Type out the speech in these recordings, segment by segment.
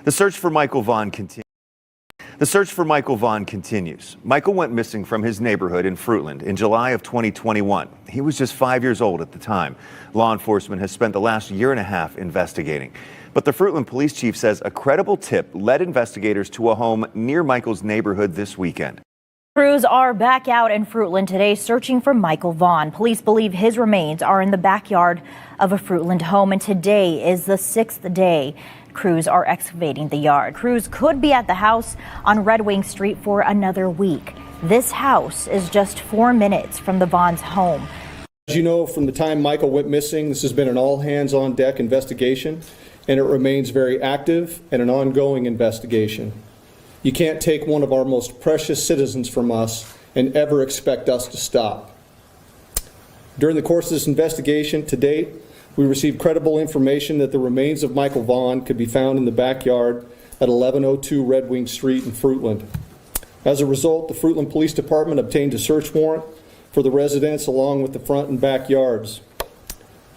The search for Michael Vaughan continues. Michael went missing from his neighborhood in Fruitland in July of 2021. He was just 5 years old at the time. Law enforcement has spent the last year and a half investigating. But the Fruitland police chief says a credible tip led investigators to a home near Michael's neighborhood this weekend. Crews are back out in Fruitland today searching for Michael Vaughan. Police believe his remains are in the backyard of a Fruitland home, and today is the 6th day crews are excavating the yard. Crews could be at the house on Red Wing Street for another week. This house is just 4 minutes from the Vaughan's home. As you know, from the time Michael went missing, this has been an all-hands-on-deck investigation, and it remains very active and an ongoing investigation. You can't take one of our most precious citizens from us and ever expect us to stop. During the course of this investigation to date, we received credible information that the remains of Michael Vaughan could be found in the backyard at 1102 Red Wing Street in Fruitland. As a result, the Fruitland Police Department obtained a search warrant for the residence along with the front and backyards.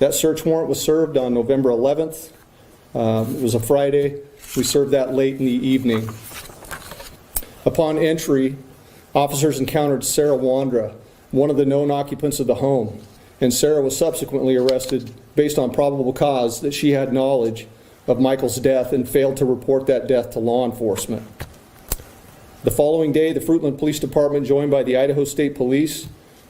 That search warrant was served on November 11th. It was a Friday. We served that late in the evening. Upon entry, officers encountered Sarah Wandra, one of the known occupants of the home, and Sarah was subsequently arrested based on probable cause that she had knowledge of Michael's death and failed to report that death to law enforcement. The following day, the Fruitland Police Department, joined by the Idaho State Police,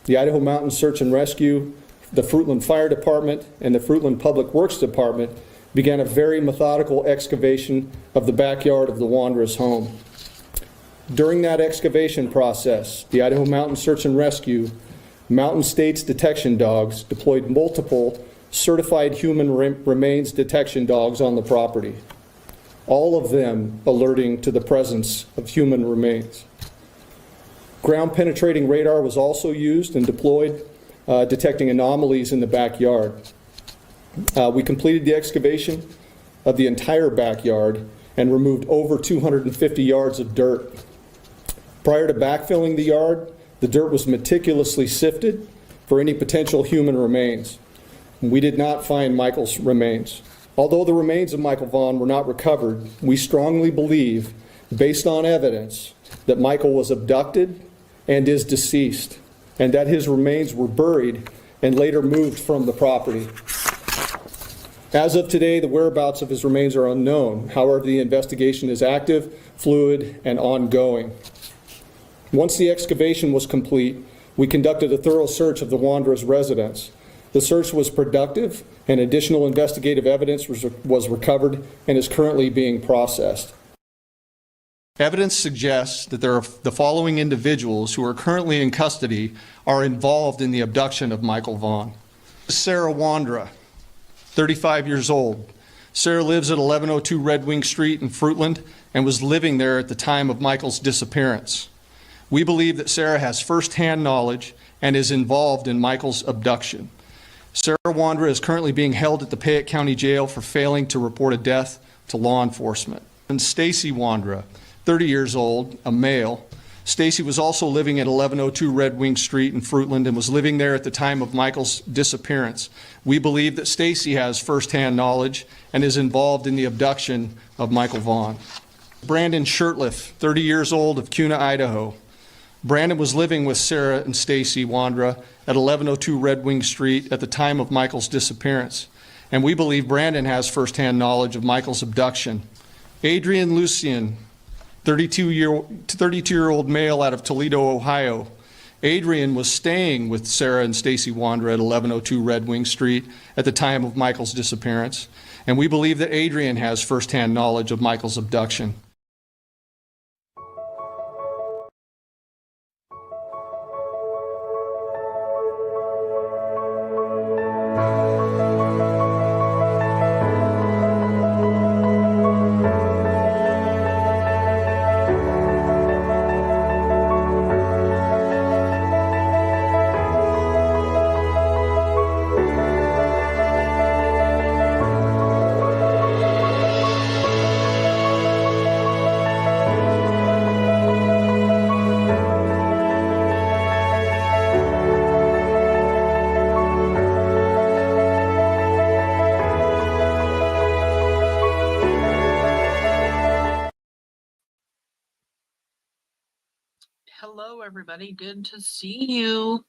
the Idaho Mountain Search and Rescue, the Fruitland Fire Department, and the Fruitland Public Works Department, began a very methodical excavation of the backyard of the Wandra's home. During that excavation process, the Idaho Mountain Search and Rescue, Mountain States detection dogs deployed multiple certified human remains detection dogs on the property, all of them alerting to the presence of human remains. Ground penetrating radar was also used and deployed, detecting anomalies in the backyard. We completed the excavation of the entire backyard and removed over 250 yards of dirt. Prior to backfilling the yard, the dirt was meticulously sifted for any potential human remains. We did not find Michael's remains. Although the remains of Michael Vaughan were not recovered, we strongly believe, based on evidence, that Michael was abducted and is deceased, and that his remains were buried and later moved from the property. As of today, the whereabouts of his remains are unknown. However, the investigation is active, fluid, and ongoing. Once the excavation was complete, we conducted a thorough search of the Wandra's residence. The search was productive, and additional investigative evidence was recovered and is currently being processed. Evidence suggests that the following individuals who are currently in custody are involved in the abduction of Michael Vaughan. Sarah Wandra, 35 years old. Sarah lives at 1102 Red Wing Street in Fruitland and was living there at the time of Michael's disappearance. We believe that Sarah has firsthand knowledge and is involved in Michael's abduction. Sarah Wandra is currently being held at the Payette County Jail for failing to report a death to law enforcement. And Stacy Wandra, 30 years old, a male. Stacy was also living at 1102 Red Wing Street in Fruitland and was living there at the time of Michael's disappearance. We believe that Stacy has firsthand knowledge and is involved in the abduction of Michael Vaughan. Brandon Shurtliff, 30 years old, of Kuna, Idaho. Brandon was living with Sarah and Stacy Wandra at 1102 Red Wing Street at the time of Michael's disappearance, and we believe Brandon has firsthand knowledge of Michael's abduction. Adrian Lucian, 32-year-old male out of Toledo, Ohio. Adrian was staying with Sarah and Stacy Wandra at 1102 Red Wing Street at the time of Michael's disappearance, and we believe that Adrian has firsthand knowledge of Michael's abduction. Hello, everybody. Good to see you.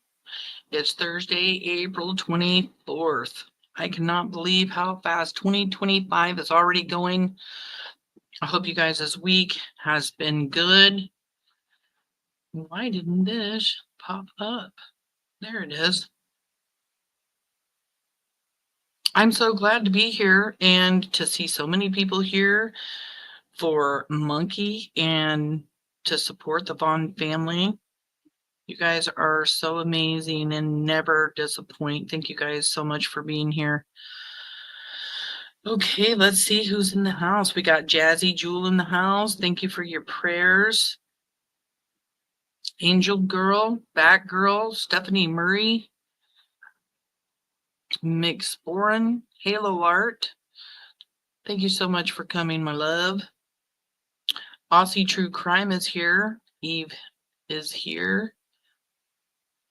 It's Thursday, April 24th. I cannot believe how fast 2025 is already going. I hope you guys this week has been good. Why didn't this pop up? There it is. I'm so glad to be here and to see so many people here for Monkey and to support the Vaughan family. You guys are so amazing and never disappoint. Thank you guys so much for being here. Okay, let's see who's in the house. We got Jazzy Jewel in the house. Thank you for your prayers. Angel Girl, Batgirl, Stephanie Murray, McSporin, Halo Art. Thank you so much for coming, my love. Aussie True Crime is here. Eve is here.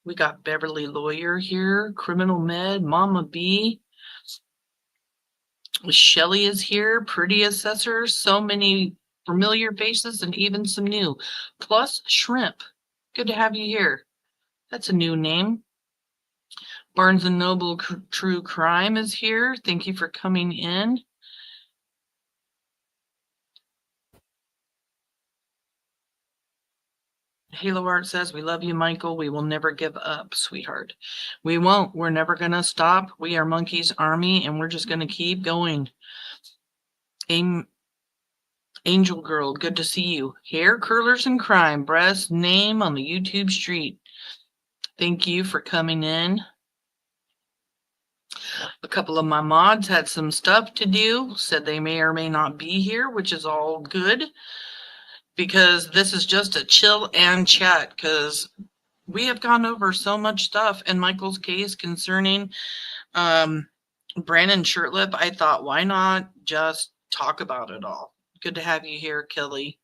We got Beverly Lawyer here. Criminal Med, Mama B. Shelly is here. Pretty Assessor. So many familiar faces and even some new. Plus Shrimp. Good to have you here. That's a new name. Barnes & Noble True Crime is here. Thank you for coming in. Halo Art says, we love you, Michael. We will never give up, sweetheart. We won't. We're never going to stop. We are Monkey's Army, and we're just going to keep going. Angel Girl, good to see you. Hair Curlers and Crime, breast name on the YouTube street. Thank you for coming in. A couple of my mods had some stuff to do, said they may or may not be here, which is all good. Because this is just a chill and chat, because we have gone over so much stuff in Michael's case concerning Brandon Shurtliff. I thought, why not just talk about it all? Good to have you here, Kelly.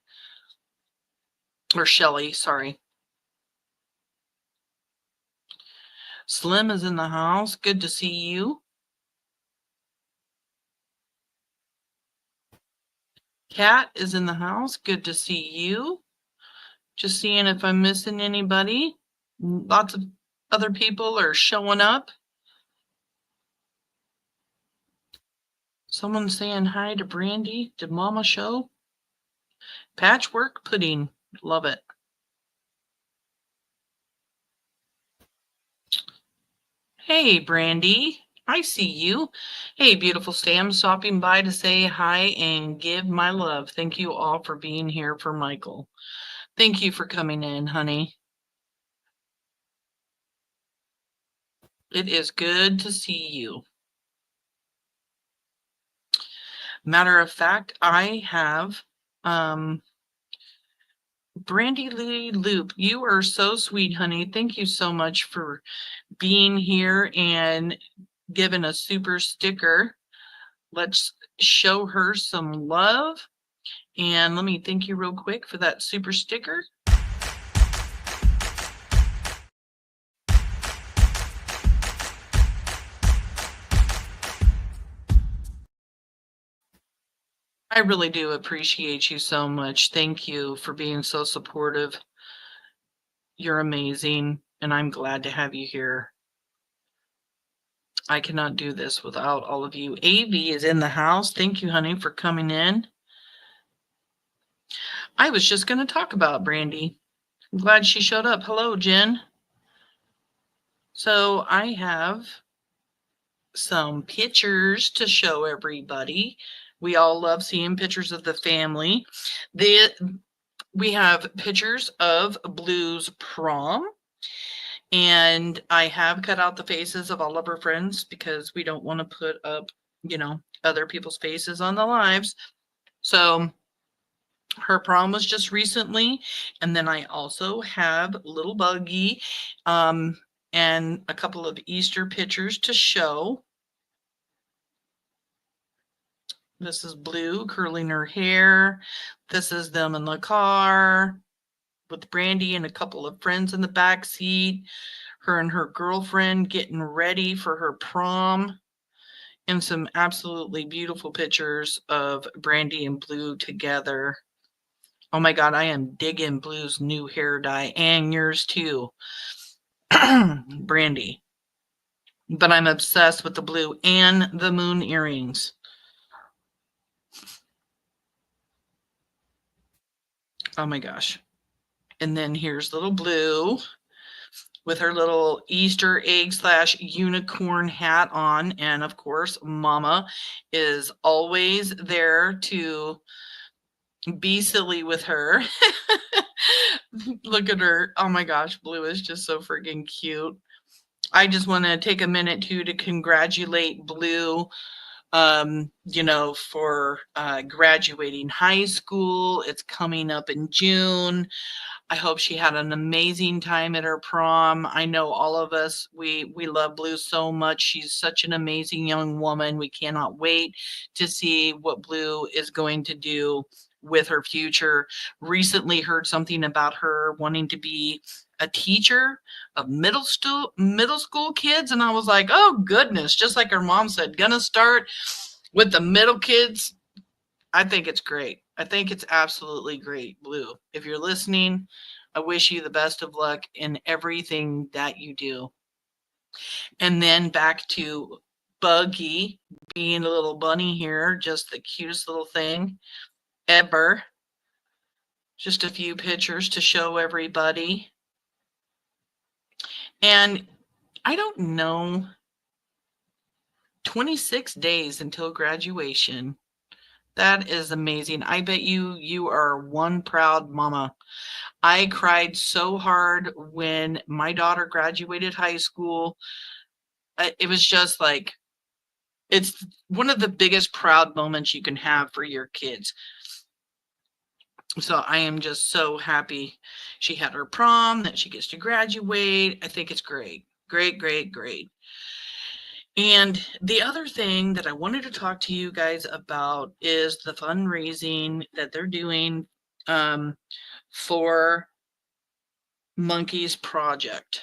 Or Shelly, sorry. Slim is in the house. Good to see you. Kat is in the house. Good to see you. Just seeing if I'm missing anybody. Lots of other people are showing up. Someone saying hi to Brandy. Did Mama show? Patchwork pudding. Love it. Hey, Brandy. I see you. Hey, beautiful Sam, stopping by to say hi and give my love. Thank you all for being here for Michael. Thank you for coming in, honey. It is good to see you. Matter of fact, I have Brandy Lee Loop. You are so sweet, honey. Thank you so much for being here and giving a super sticker. Let's show her some love. And let me thank you real quick for that super sticker. I really do appreciate you so much. Thank you for being so supportive. You're amazing, and I'm glad to have you here. I cannot do this without all of you. AV is in the house. Thank you, honey, for coming in. I was just going to talk about Brandy. I'm glad she showed up. Hello, Jen. So I have some pictures to show everybody. We all love seeing pictures of the family. We have pictures of Blue's prom. And I have cut out the faces of all of her friends because we don't want to put up, other people's faces on the lives. So her prom was just recently. And then I also have Little Buggy and a couple of Easter pictures to show. This is Blue curling her hair. This is them in the car with Brandy and a couple of friends in the back seat. Her and her girlfriend getting ready for her prom. And some absolutely beautiful pictures of Brandy and Blue together. Oh my God, I am digging Blue's new hair dye and yours too, Brandy. But I'm obsessed with the blue and the moon earrings. Oh my gosh. And then here's little Blue with her little Easter egg / unicorn hat on. And of course, Mama is always there to be silly with her. Look at her. Oh my gosh, Blue is just so freaking cute. I just want to take a minute too to congratulate Blue, for graduating high school. It's coming up in June. I hope she had an amazing time at her prom. I know all of us, we love Blue so much. She's such an amazing young woman. We cannot wait to see what Blue is going to do with her future. Recently heard something about her wanting to be a teacher of middle school kids, and I was like, oh goodness, just like her mom said, gonna start with the middle kids. I think it's great. I think it's absolutely great, Blue. If you're listening, I wish you the best of luck in everything that you do. And then back to Buggy being a little bunny here, just the cutest little thing ever. Just a few pictures to show everybody. And I don't know, 26 days until graduation. That is amazing. I bet you are one proud mama. I cried so hard when my daughter graduated high school. It was just like, it's one of the biggest proud moments you can have for your kids. So I am just so happy she had her prom, that she gets to graduate. I think it's great. Great, great, great. And the other thing that I wanted to talk to you guys about is the fundraising that they're doing for Monkey's Project.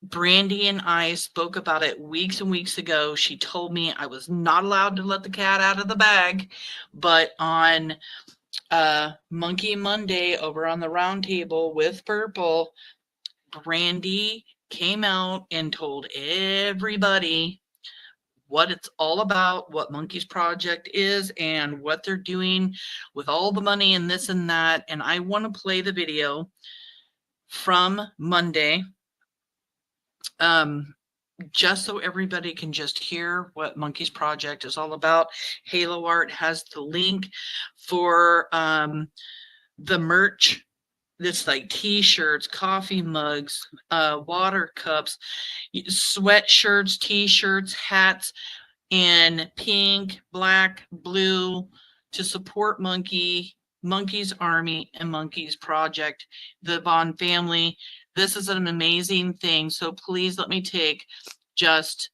Brandy and I spoke about it weeks and weeks ago. She told me I was not allowed to let the cat out of the bag, but on Monkey Monday over on the round table with Purple, Brandy came out and told everybody what it's all about, what Monkey's Project is, and what they're doing with all the money and this and that. And I want to play the video from Monday, just so everybody can just hear what Monkey's Project is all about. Halo Art has the link for the merch. That's like t-shirts, coffee mugs, water cups, sweatshirts, t-shirts, hats in pink, black, blue to support Monkey's Army and Monkey's Project, the Vaughan family. This is an amazing thing. So please let me take just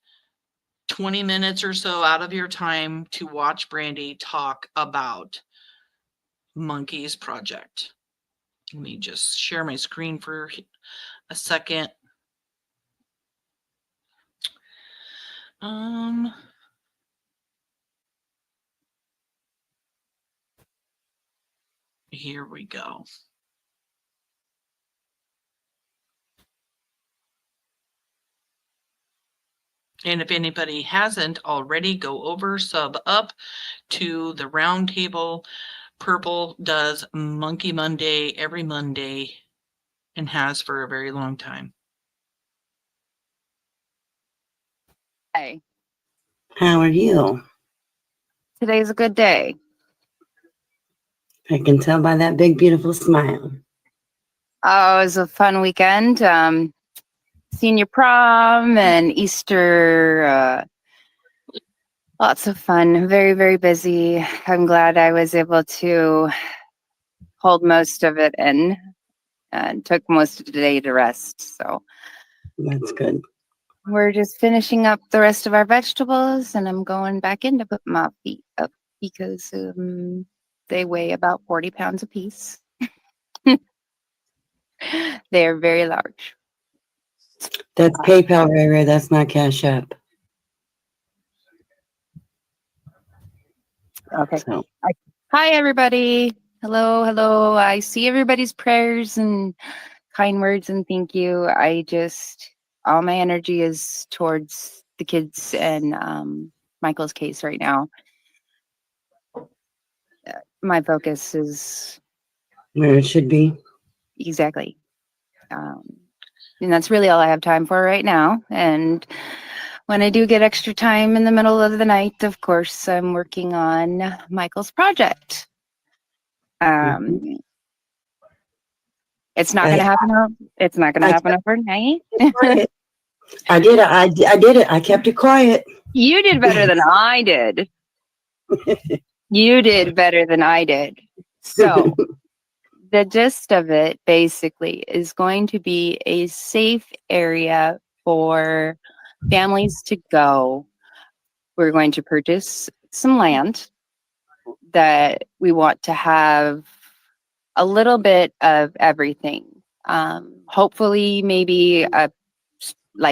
20 minutes or so out of your time to watch Brandy talk about Monkey's Project. Let me just share my screen for a second. Here we go. And if anybody hasn't already, go over, sub up to the round table. Purple does Monkey Monday every Monday and has for a very long time. Hey, How are you? today's a good day. I can tell by that big, beautiful smile. Oh, it was a fun weekend. Senior prom and Easter. Lots of fun. Very, very busy. I'm glad I was able to hold most of it in and took most of the day to rest. So That's good. we're just finishing up the rest of our vegetables, and I'm going back in to put my feet up because they weigh about 40 pounds apiece. They are very large. That's PayPal, Ray Ray. That's not Cash App. Okay. So, Hi, everybody. Hello, hello. I see everybody's prayers and kind words and thank you. All my energy is towards the kids and Michael's case right now. My focus is Where it should be. exactly. And that's really all I have time for right now. And when I do get extra time in the middle of the night, of course, I'm working on Michael's project. It's not going to happen. It's not going to happen overnight. I did it. I kept it quiet. You did better than I did. You did better than I did. So the gist of it basically is going to be a safe area for families to go. We're going to purchase some land that we want to have a little bit of everything. Hopefully maybe a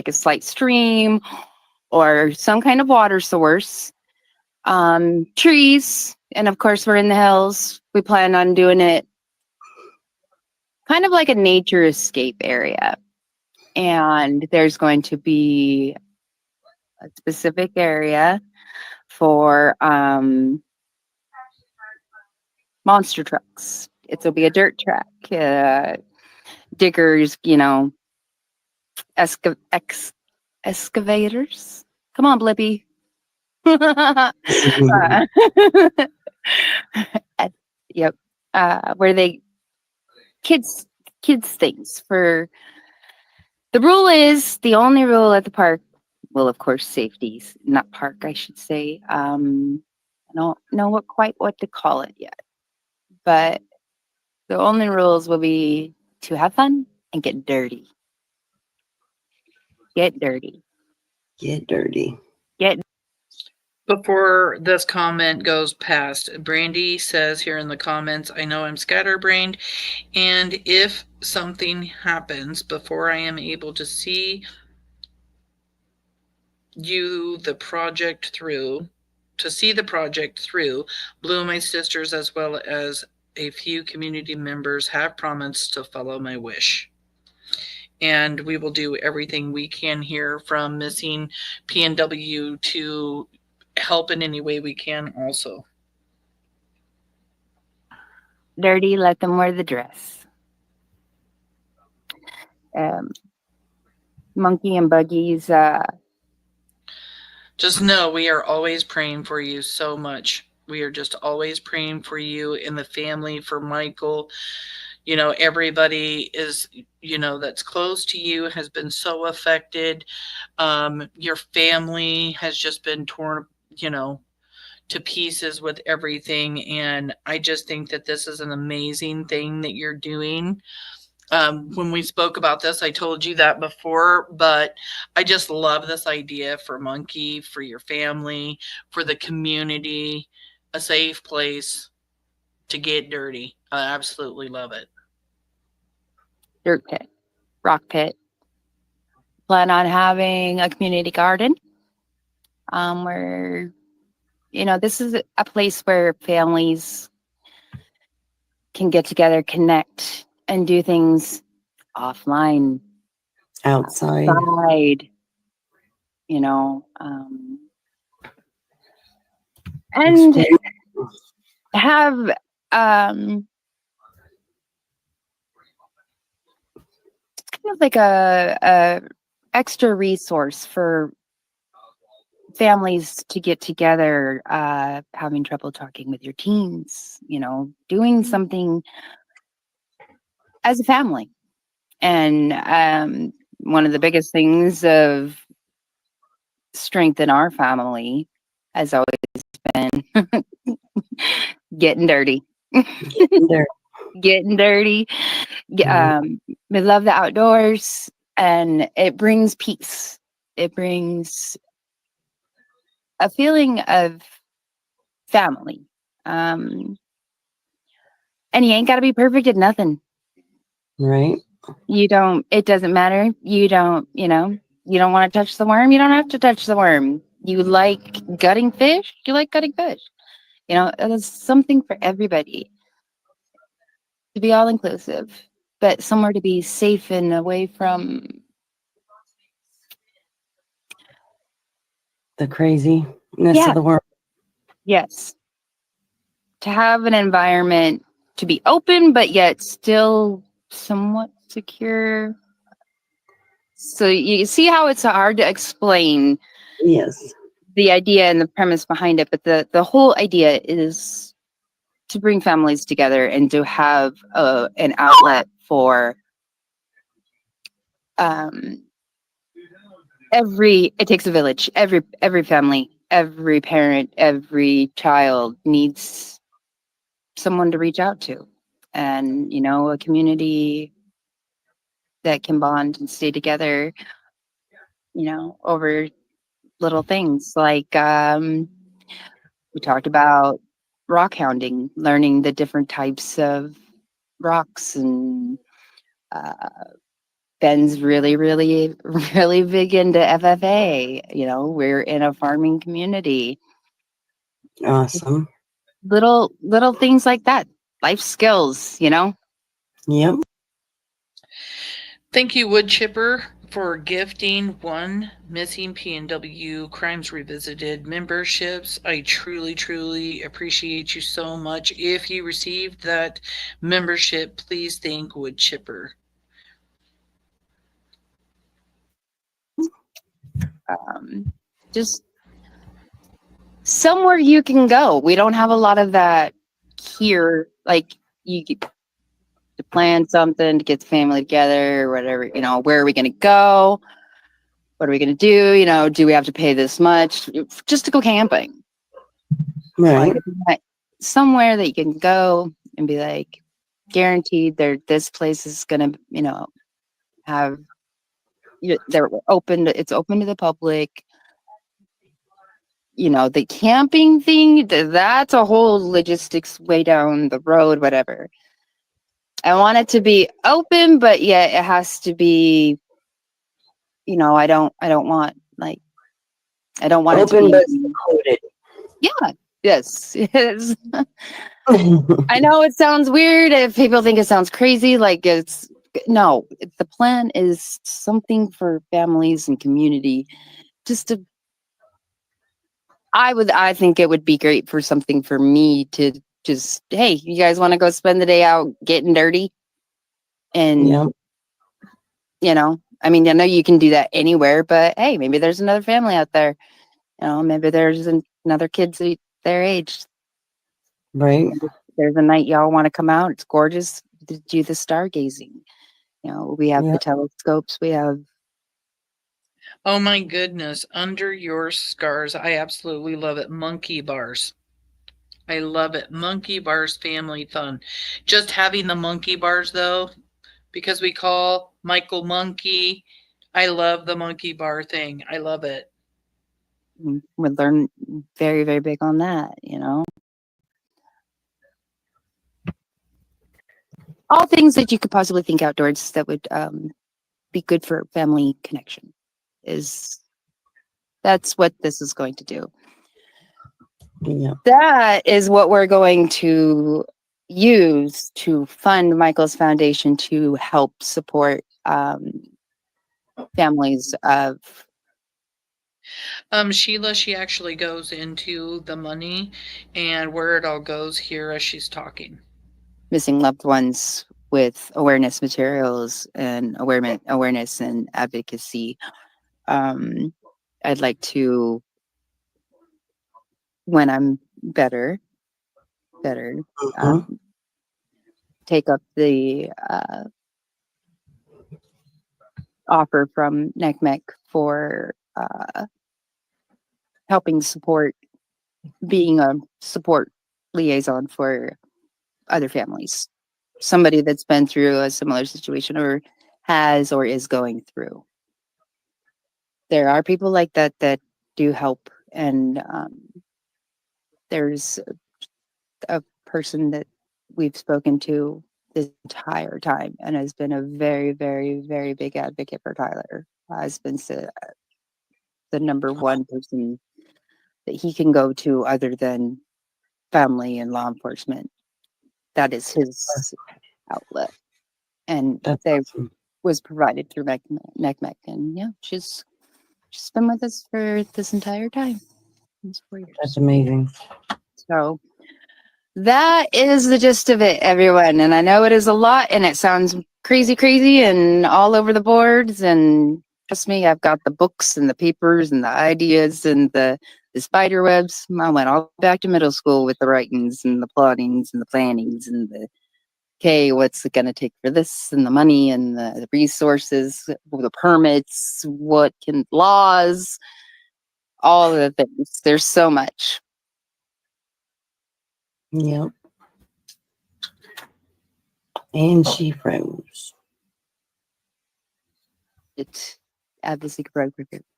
slight stream or some kind of water source, trees, and of course we're in the hills. We plan on doing it kind of like a nature escape area. And there's going to be a specific area for monster trucks. It'll be a dirt track, diggers, excavators. Come on, Blippy. Yep. Where they kids things for the only rule at the park, well, of course, safety, not park, I should say. I don't know what to call it yet, but the only rules will be to have fun and get dirty. Get dirty. Get dirty. Get Before this comment goes past, Brandy says here in the comments, I know I'm scatterbrained, and if something happens before I am able to see the project through, Blue, my sisters, as well as a few community members have promised to follow my wish. And we will do everything we can here from Missing PNW to help in any way we can also. dirty, let them wear the dress. Monkey and Buggies, just know we are always praying for you so much. We are just always praying for you and the family, for Michael. Everybody is, that's close to you has been so affected. Your family has just been torn, to pieces with everything. And I just think that this is an amazing thing that you're doing. When we spoke about this, I told you that before, but I just love this idea for Monkey, for your family, for the community, a safe place to get dirty. I absolutely love it. dirt pit, rock pit. Plan on having a community garden where, this is a place where families can get together, connect, and do things offline, Outside. And have kind of like a extra resource for families to get together, having trouble talking with your teens, doing something as a family. And one of the biggest things of strength in our family has always been getting dirty. Getting dirty. We love the outdoors, and it brings peace. It brings a feeling of family. And you ain't got to be perfect at nothing. Right. It doesn't matter. You don't want to touch the worm. You don't have to touch the worm. You like gutting fish. You like gutting fish. There's something for everybody. to be all inclusive, but somewhere to be safe and away from The craziness Yeah. of the world. yes, to have an environment to be open, but yet still somewhat secure. So you see how it's hard to explain Yes. the idea and the premise behind it, but the whole idea is to bring families together and to have an outlet for it takes a village. Every family, every parent, every child needs someone to reach out to, and a community that can bond and stay together, over little things like we talked about rock hounding, learning the different types of rocks, and Ben's really, really, really big into FFA. We're in a farming community. Awesome. Little things like that, life skills. Yep. Thank you, Wood Chipper, for gifting 1 Missing PNW Crimes Revisited memberships. I truly, truly appreciate you so much. If you received that membership, please thank Wood Chipper. Just somewhere you can go. We don't have a lot of that here. Like you to plan something to get the family together or whatever. Where are we going to go? What are we going to do? Do we have to pay this much just to go camping? Right. Like, somewhere that you can go and be like, guaranteed this place is going to, have, they're open. It's open to the public. The camping thing, that's a whole logistics way down the road, whatever. I want it to be open, but yet it has to be, I don't want I don't want Open it but to be secluded. Yeah. Yes. Yes. I know it sounds weird if people think it sounds crazy. No, the plan is something for families and community. I think it would be great for something for me to just, hey, you guys want to go spend the day out getting dirty? And, Yep. I mean, I know you can do that anywhere, but hey, maybe there's another family out there. Maybe there's another kids their age. Right. There's a night y'all want to come out. It's gorgeous to do the stargazing. We have the telescopes. We have. Oh my goodness, Under Your Scars. I absolutely love it. Monkey bars. I love it. Monkey bars, family fun. Just having the monkey bars though, because we call Michael Monkey. I love the monkey bar thing. I love it. We learn very, very big on that, all things that you could possibly think outdoors that would be good for family connection. That's what this is going to do. Yeah. That is what we're going to use to fund Michael's foundation to help support families of. Sheila, she actually goes into the money and where it all goes here as she's talking. Missing loved ones with awareness materials and awareness and advocacy. I'd like to, when I'm better, take up the offer from NECMEC for helping support, being a support liaison for other families, somebody that's been through a similar situation or has or is going through. There are people like that do help, and there's a person that we've spoken to this entire time and has been a very, very, very big advocate for Tyler. Has been the number one person that he can go to other than family and law enforcement. That is outlet, and That's they awesome. was provided through NECMEC, and yeah, she's been with us for this entire time. It's 4 years. That's amazing. So that is the gist of it, everyone. And I know it is a lot, and it sounds crazy, and all over the boards. And trust me, I've got the books and the papers and the ideas and the spider webs. I went all back to middle school with the writings and the plottings and the plannings and the okay, what's it going to take for this and the money and the resources, the permits, what can laws, all of the things. There's so much. Yep. And she froze. It advocacy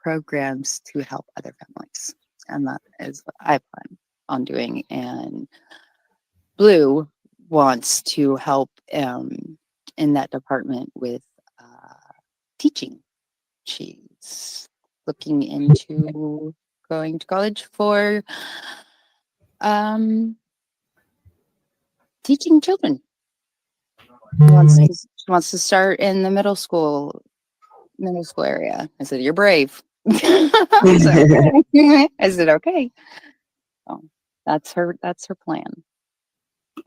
programs to help other families, and that is what I plan on doing. And Blue wants to help in that department with teaching. She's looking into going to college for teaching children. She wants to start in the middle school area. I said, "You're brave." I said, "Okay." So that's her plan.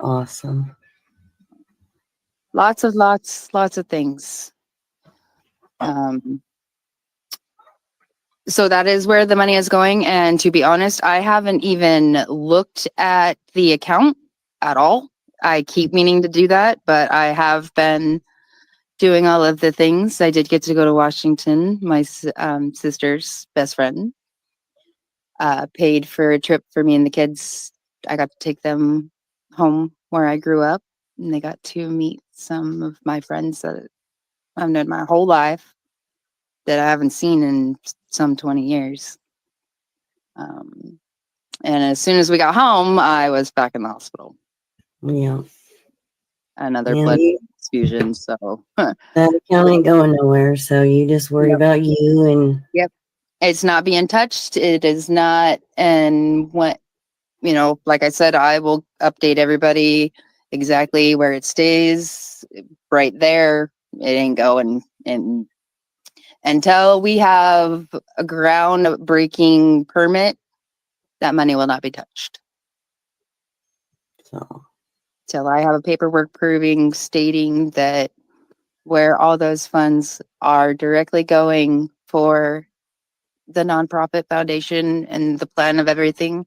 Awesome. Lots of things. So that is where the money is going. And to be honest, I haven't even looked at the account at all. I keep meaning to do that, but I have been doing all of the things. I did get to go to Washington. My sister's best friend paid for a trip for me and the kids. I got to take them home where I grew up, and they got to meet some of my friends that I've known my whole life that I haven't seen in some 20 years. And as soon as we got home, I was back in the hospital. Yeah. Another blood transfusion. So that account ain't going nowhere. So you just worry about you and. Yep. It's not being touched. It is not. And what, like I said, I will update everybody exactly where it stays right there. It ain't going. And until we have a groundbreaking permit, that money will not be touched. So. Till I have a paperwork stating that where all those funds are directly going for the nonprofit foundation and the plan of everything,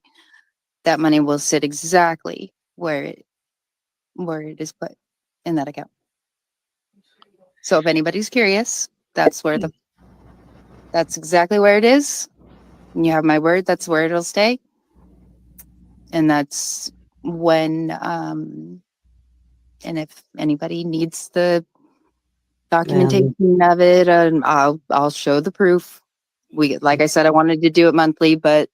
that money will sit exactly where it is put in that account. So if anybody's curious, that's exactly where it is. And you have my word, that's where it'll stay. And that's when and if anybody needs the documentation of it, I'll show the proof. Like I said, I wanted to do it monthly, but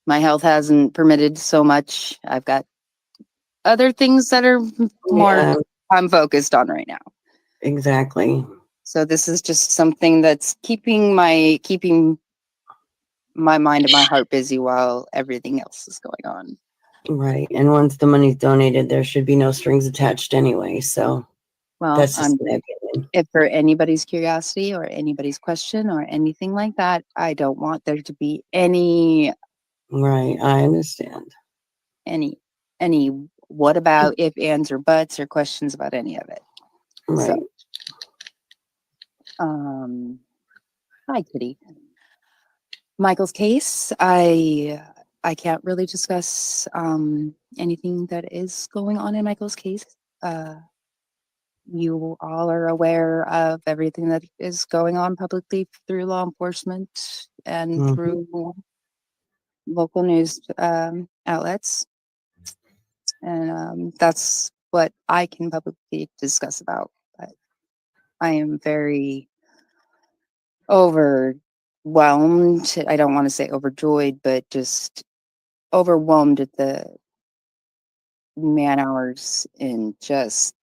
my health hasn't permitted so much. I've got other things that are more I'm focused on right now. Exactly. So this is just something that's keeping my mind and my heart busy while everything else is going on. Right. And once the money's donated, there should be no strings attached anyway. So well, that's just my opinion. If for anybody's curiosity or anybody's question or anything like that, I don't want there to be any. Right. I understand. Any what about, if, ands, or buts, or questions about any of it. Right. So, hi, Kitty. Michael's case, I can't really discuss anything that is going on in Michael's case. You all are aware of everything that is going on publicly through law enforcement and through local news outlets. And that's what I can publicly discuss about. But I am very overwhelmed. I don't want to say overjoyed, but just overwhelmed at the man hours and just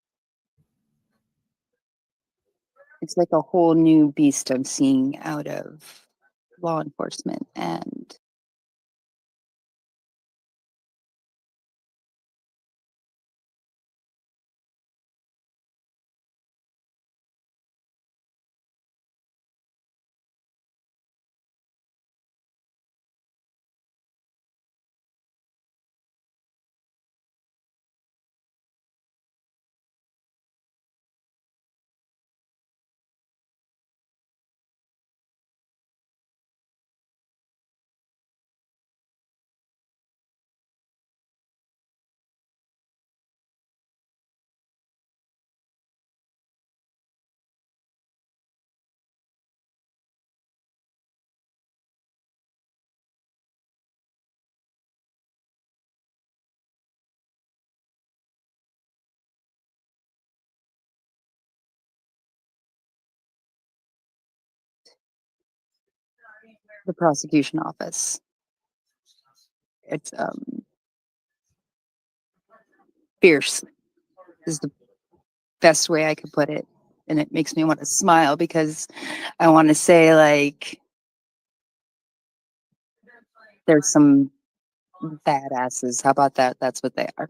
it's like a whole new beast I'm seeing out of law enforcement. And the prosecution office. It's fierce is the best way I could put it. And it makes me want to smile because I want to say, like, there's some badasses. How about that? That's what they are.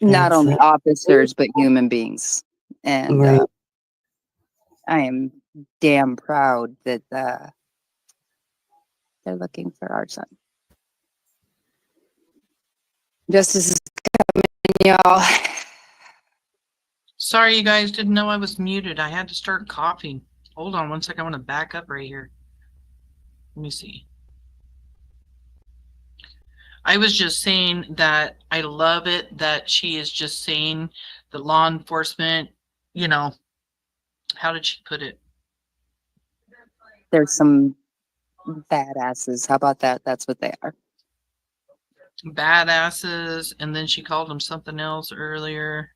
Not That's only it. officers, but human beings. And Right. I am damn proud that they're looking for our son. Justice is coming, y'all. Sorry, you guys didn't know I was muted. I had to start coughing. Hold on one second. I want to back up right here. Let me see. I was just saying that I love it that she is just saying the law enforcement, you know, how did she put it? There's some badasses. How about that? That's what they are. Badasses. And then she called them something else earlier.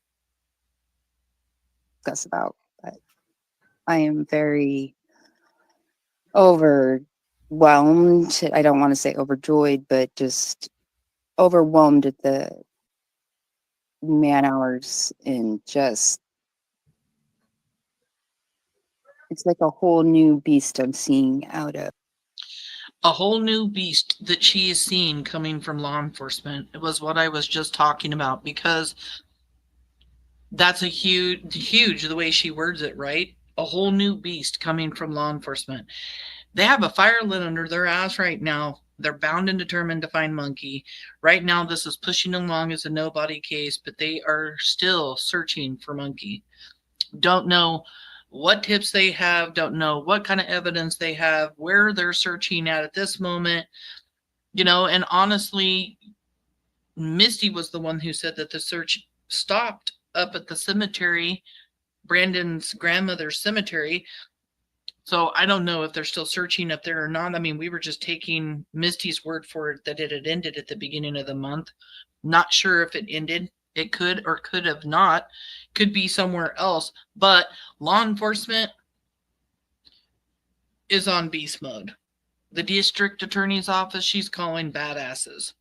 Discuss about, but I am very overwhelmed. I don't want to say overjoyed, but just overwhelmed at the man hours and just it's like a whole new beast I'm seeing out of. A whole new beast that she is seeing coming from law enforcement. It was what I was just talking about, because that's a huge the way she words it, right? A whole new beast coming from law enforcement. They have a fire lit under their ass right now. They're bound and determined to find Monkey. Right now, this is pushing along as a nobody case, but they are still searching for Monkey. Don't know what tips they have, don't know what kind of evidence they have, where they're searching at this moment. You know, and honestly, Misty was the one who said that the search stopped up at the cemetery, Brandon's grandmother's cemetery. So I don't know if they're still searching up there or not. I mean, we were just taking Misty's word for it that it had ended at the beginning of the month. Not sure if it ended. It could or could have not. Could be somewhere else. But law enforcement is on beast mode. The district attorney's office, she's calling badasses.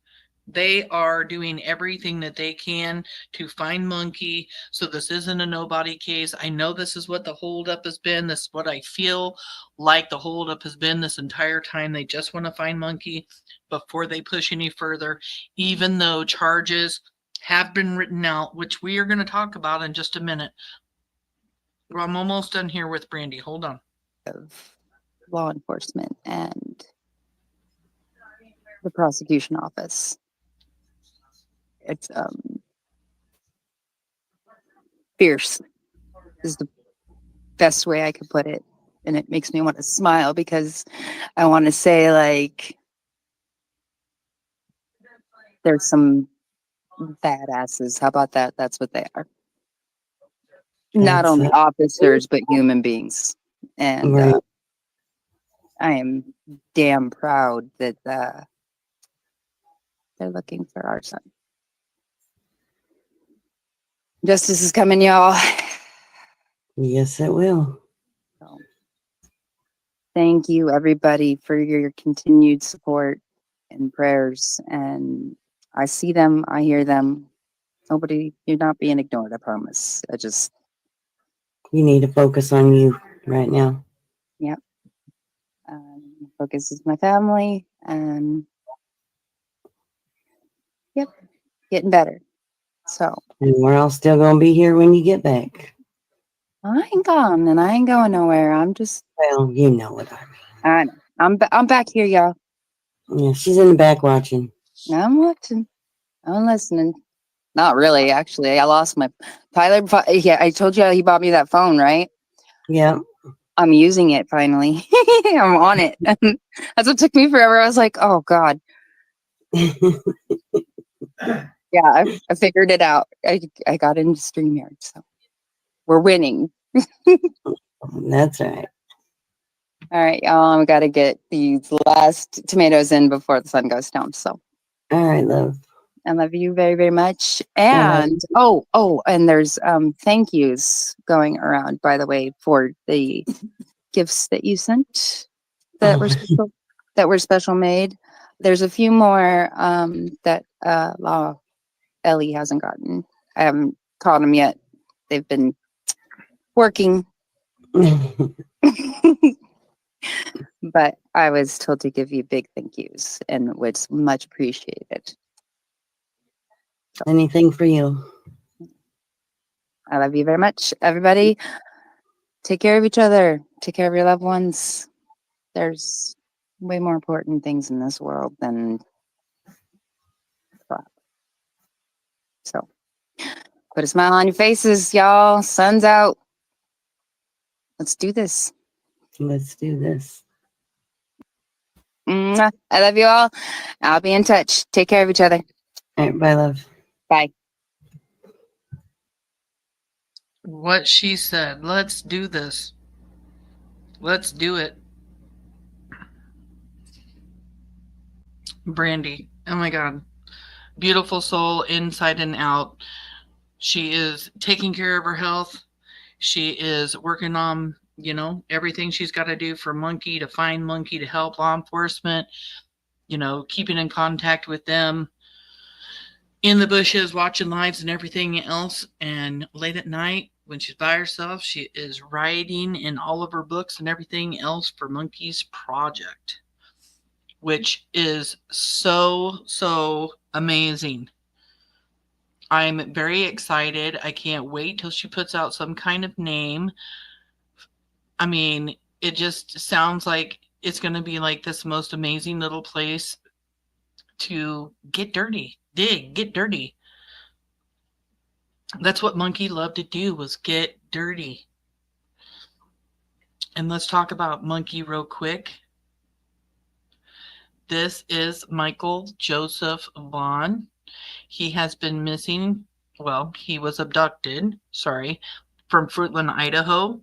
They are doing everything that they can to find Monkey. So this isn't a nobody case. I know this is what the holdup has been. This is what I feel like the holdup has been this entire time. They just want to find Monkey before they push any further, even though charges have been written out, which we are going to talk about in just a minute. Well, I'm almost done here with Brandy. Hold on. Of law enforcement and the prosecution office. It's fierce is the best way I could put it. And it makes me want to smile because I want to say, like, there's some badasses. How about that? That's what they are. Not That's only it. officers, but human beings. And Right. I am damn proud that they're looking for our son. Justice is coming, y'all. Yes, it will. So, thank you, everybody, for your continued support and prayers. And I see them, I hear them. Nobody, you're not being ignored, I promise. You need to focus on you right now. Yep. Focus is my family, and yep, getting better. So And we're all still going to be here when you get back. I ain't gone, and I ain't going nowhere. I'm just, Well, you know what I mean. I know. I'm back here, y'all. Yeah, she's in the back watching. I'm watching. I'm listening. Not really, actually. I lost my Tyler. Yeah, I told you he bought me that phone, right? Yeah. I'm using it finally. I'm on it. That's what took me forever. I was like, oh God. Yeah, I figured it out. I got into StreamYard, so we're winning. That's right. All right, y'all. We got to get these last tomatoes in before the sun goes down. So All right, love. I love you very, very much. I love And and there's thank yous going around, by the way, for the gifts that you sent. that Oh. were special made. There's a few more that Ellie hasn't gotten. I haven't called them yet. They've been working, but I was told to give you big thank yous, and it's much appreciated. Anything for you. I love you very much, everybody. Take care of each other. Take care of your loved ones. There's way more important things in this world than crap. So put a smile on your faces, y'all. Sun's out. Let's do this. Let's do this. Mwah. I love you all. I'll be in touch. Take care of each other. All right, bye, love. Bye. What she said. Let's do this. Let's do it. Brandy. Oh my God. Beautiful soul inside and out. She is taking care of her health. She is working on, everything she's got to do for Monkey, to find Monkey, to help law enforcement, keeping in contact with them in the bushes, watching lives and everything else. And late at night, when she's by herself, she is writing in all of her books and everything else for Monkey's project, which is so, so amazing. I'm very excited. I can't wait till she puts out some kind of name. I mean, it just sounds like it's going to be like this most amazing little place to get dirty, get dirty. That's what Monkey loved to do, was get dirty. And let's talk about Monkey real quick. This is Michael Joseph Vaughan. He has been missing, he was abducted, from Fruitland, Idaho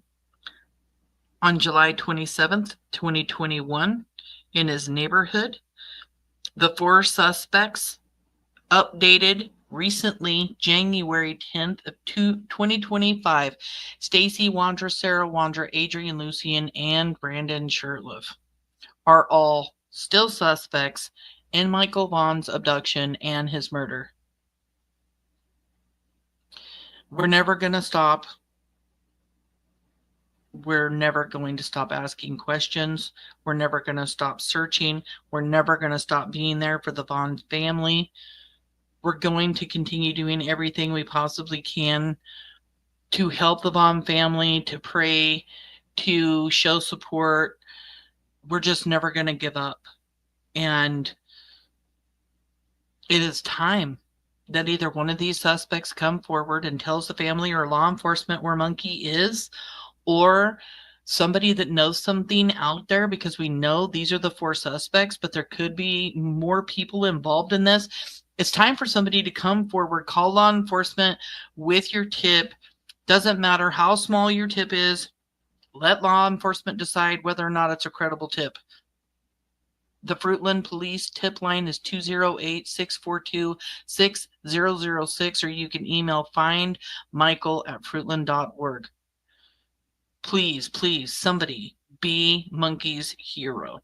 on July 27th, 2021 in his neighborhood. The 4 suspects updated recently, January 10th of 2025, Stacy Wandra, Sarah Wandra, Adrian Lucian, and Brandon Shurtliff are all still suspects in Michael Vaughan's abduction and his murder. We're never going to stop. We're never going to stop asking questions. We're never going to stop searching. We're never going to stop being there for the Vaughan family. We're going to continue doing everything we possibly can to help the Vaughan family, to pray, to show support. We're just never going to give up. And it is time that either one of these suspects come forward and tells the family or law enforcement where Monkey is, or somebody that knows something out there, because we know these are the 4 suspects, but there could be more people involved in this. It's time for somebody to come forward, call law enforcement with your tip. Doesn't matter how small your tip is. Let law enforcement decide whether or not it's a credible tip. The Fruitland Police tip line is 208-642-6006, or you can email findmichael@fruitland.org. Please, please, somebody be Monkey's hero.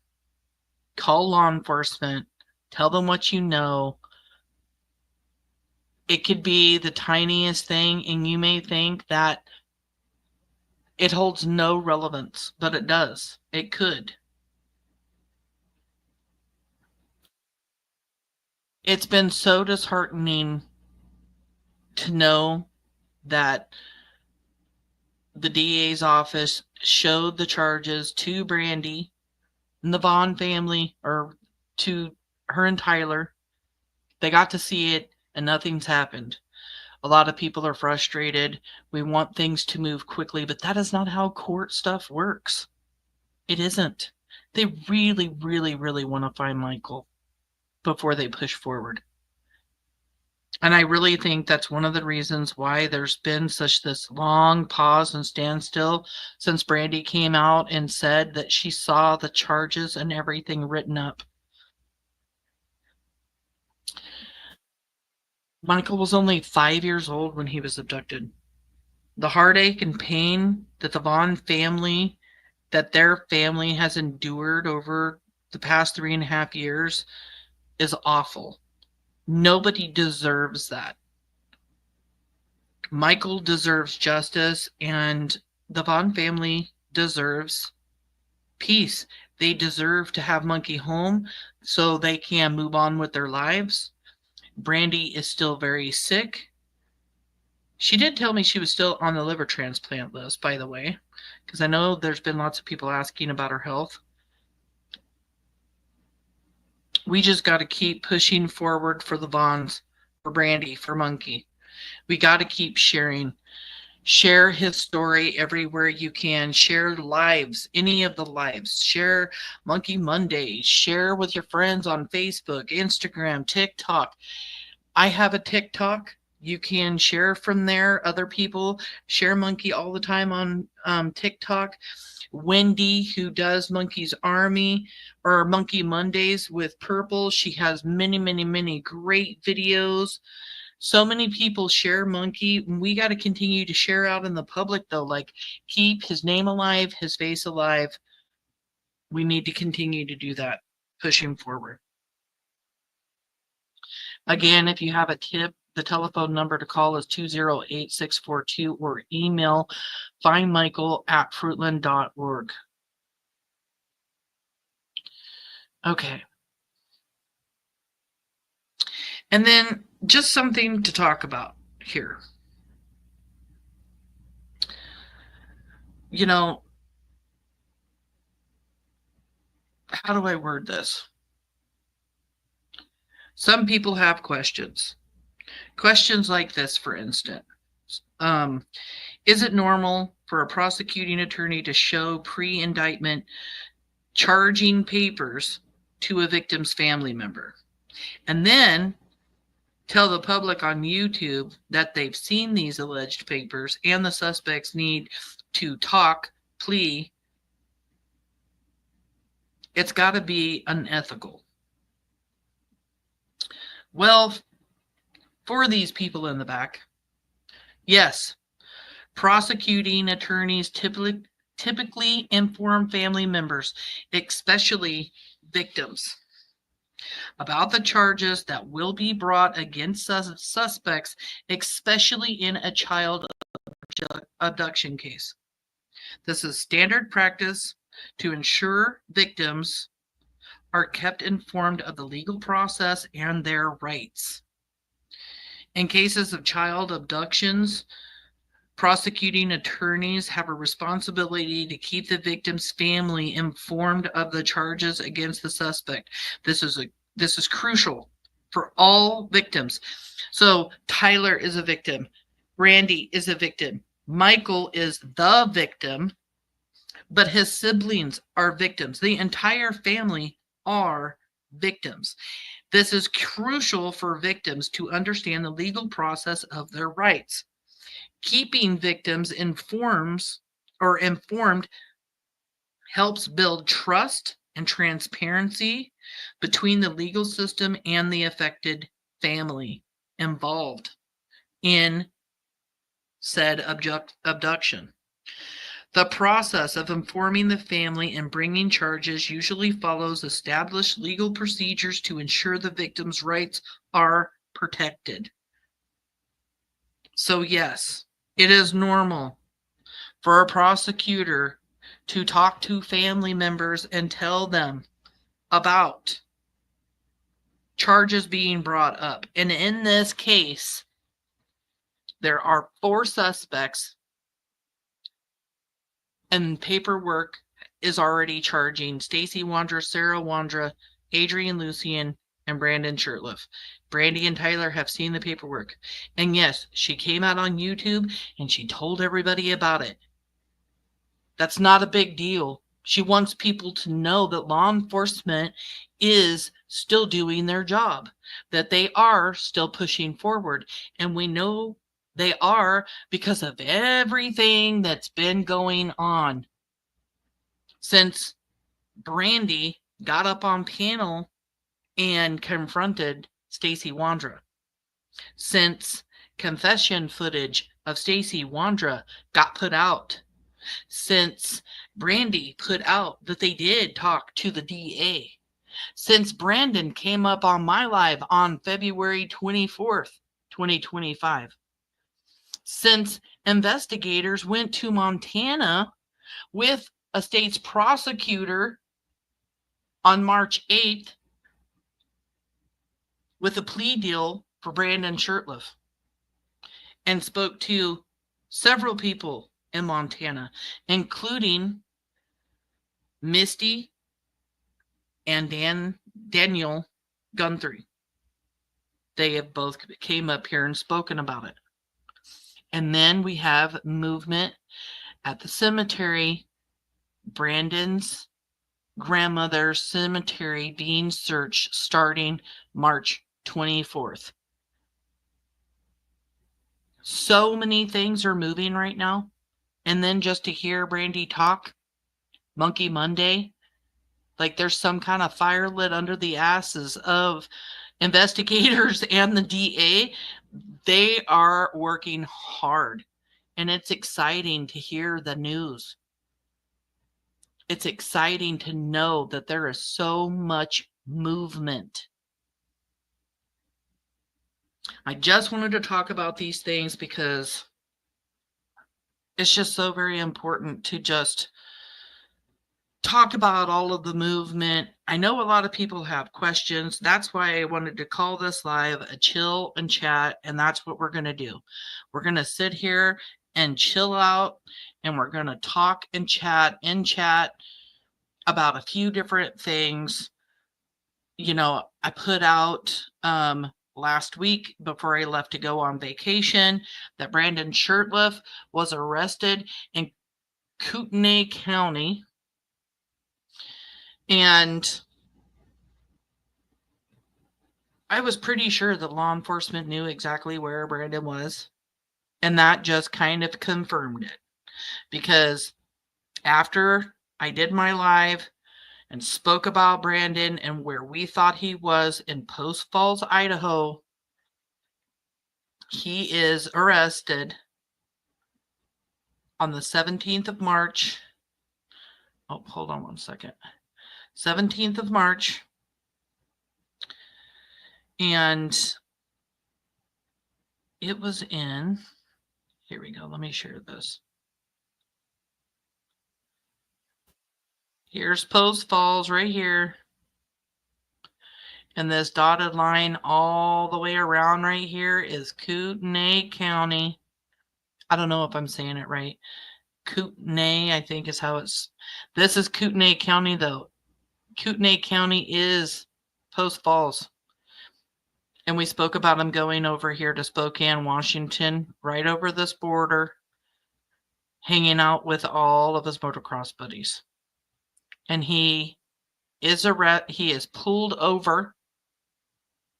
Call law enforcement. Tell them what you know. It could be the tiniest thing, and you may think that it holds no relevance, but it does. It could. It's been so disheartening to know that the DA's office showed the charges to Brandy and the Vaughan family, or to her and Tyler. They got to see it and nothing's happened. A lot of people are frustrated. We want things to move quickly, but that is not how court stuff works. It isn't. They really, really, really want to find Michael before they push forward. And I really think that's one of the reasons why there's been such this long pause and standstill since Brandy came out and said that she saw the charges and everything written up. Michael was only 5 years old when he was abducted. The heartache and pain that the Vaughan family that their family has endured over the past 3.5 years is awful. Nobody deserves that. Michael deserves justice, and the Vaughan family deserves peace. They deserve to have Monkey home so they can move on with their lives. Brandy is still very sick. She did tell me she was still on the liver transplant list, by the way, because I know there's been lots of people asking about her health. We just got to keep pushing forward for the Vaughns, for Brandy, for Monkey. We got to keep sharing. Share his story everywhere you can. Share lives, any of the lives. Share Monkey Mondays. Share with your friends on Facebook, Instagram, TikTok. I have a TikTok. You can share from there. Other people share Monkey all the time on TikTok. Wendy, who does Monkey's Army or Monkey Mondays with Purple, she has many, many, many great videos. So many people share Monkey. We got to continue to share out in the public, though. Like, keep his name alive, his face alive. We need to continue to do that, pushing forward. Again, if you have a tip, the telephone number to call is 208-642 or email findmichael@fruitland.org. Okay. And then just something to talk about here. You know, how do I word this? Some people have questions. Questions like this, for instance. Is it normal for a prosecuting attorney to show pre-indictment charging papers to a victim's family member and then tell the public on YouTube that they've seen these alleged papers and the suspects need to talk, plea? It's got to be unethical. Well, for these people in the back, yes, prosecuting attorneys typically inform family members, especially victims, about the charges that will be brought against suspects, especially in a child abduction case. This is standard practice to ensure victims are kept informed of the legal process and their rights. In cases of child abductions, prosecuting attorneys have a responsibility to keep the victim's family informed of the charges against the suspect. This is crucial for all victims. So Tyler is a victim. Brandy is a victim. Michael is the victim, but his siblings are victims. The entire family are victims. This is crucial for victims to understand the legal process of their rights. Keeping victims informed helps build trust and transparency between the legal system and the affected family involved in said abduction. The process of informing the family and bringing charges usually follows established legal procedures to ensure the victim's rights are protected. So yes, it is normal for a prosecutor to talk to family members and tell them about charges being brought up. And in this case, there are 4 suspects, and paperwork is already charging Stacy Wandra, Sarah Wandra, Adrian Lucian, and Brandon Shurtliff. Brandy and Tyler have seen the paperwork. And yes, she came out on YouTube and she told everybody about it. That's not a big deal. She wants people to know that law enforcement is still doing their job, that they are still pushing forward. And we know they are because of everything that's been going on since Brandy got up on panel and confronted Stacy Wandra. Since confession footage of Stacy Wandra got put out since Brandy put out that they did talk to the DA, since Brandon came up on my live on February 24th, 2025, since investigators went to Montana with a state's prosecutor on March 8th with a plea deal for Brandon Shurtliff, and spoke to several people in Montana, including Misty and Daniel Guthrie. They have both came up here and spoken about it. And then we have movement at the cemetery, Brandon's grandmother's cemetery being searched starting March 24th. So many things are moving right now. And then just to hear Brandy talk, Monkey Monday, like there's some kind of fire lit under the asses of investigators and the DA. They are working hard, and it's exciting to hear the news. It's exciting to know that there is so much movement. I just wanted to talk about these things because it's just so very important to just talk about all of the movement. I know a lot of people have questions. That's why I wanted to call this live a chill and chat, and that's what we're going to do. We're going to sit here and chill out, and we're going to talk and chat about a few different things. You know, I put out last week before I left to go on vacation that Brandon Shurtliff was arrested in Kootenai County. And I was pretty sure that law enforcement knew exactly where Brandon was. And that just kind of confirmed it. Because after I did my live and spoke about Brandon and where we thought he was in Post Falls, Idaho, he is arrested on the 17th of March. Oh, hold on one second. 17th of March. And it was in, here we go, let me share this. Here's Post Falls right here. And this dotted line all the way around right here is Kootenai County. I don't know if I'm saying it right. Kootenai, I think is how it's. This is Kootenai County though. Kootenai County is Post Falls. And we spoke about him going over here to Spokane, Washington, right over this border, hanging out with all of his motocross buddies. And he is pulled over,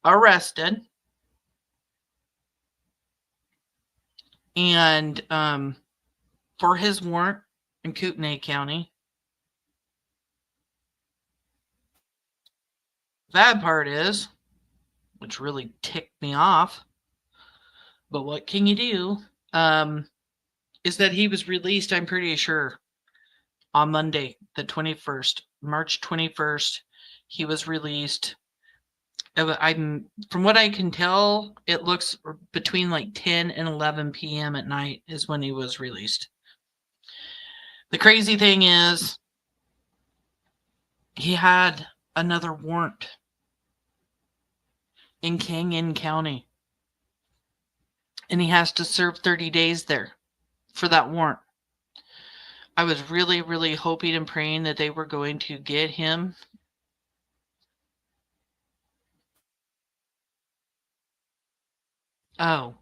arrested, and for his warrant in Kootenai County. Bad part is, which really ticked me off, but what can you do, is that he was released, I'm pretty sure, on Monday, the 21st, March 21st, he was released. From what I can tell, it looks between like 10 and 11 p.m. at night is when he was released. The crazy thing is, he had another warrant in Canyon County, and he has to serve 30 days there for that warrant. I was really, really hoping and praying that they were going to get him. Oh,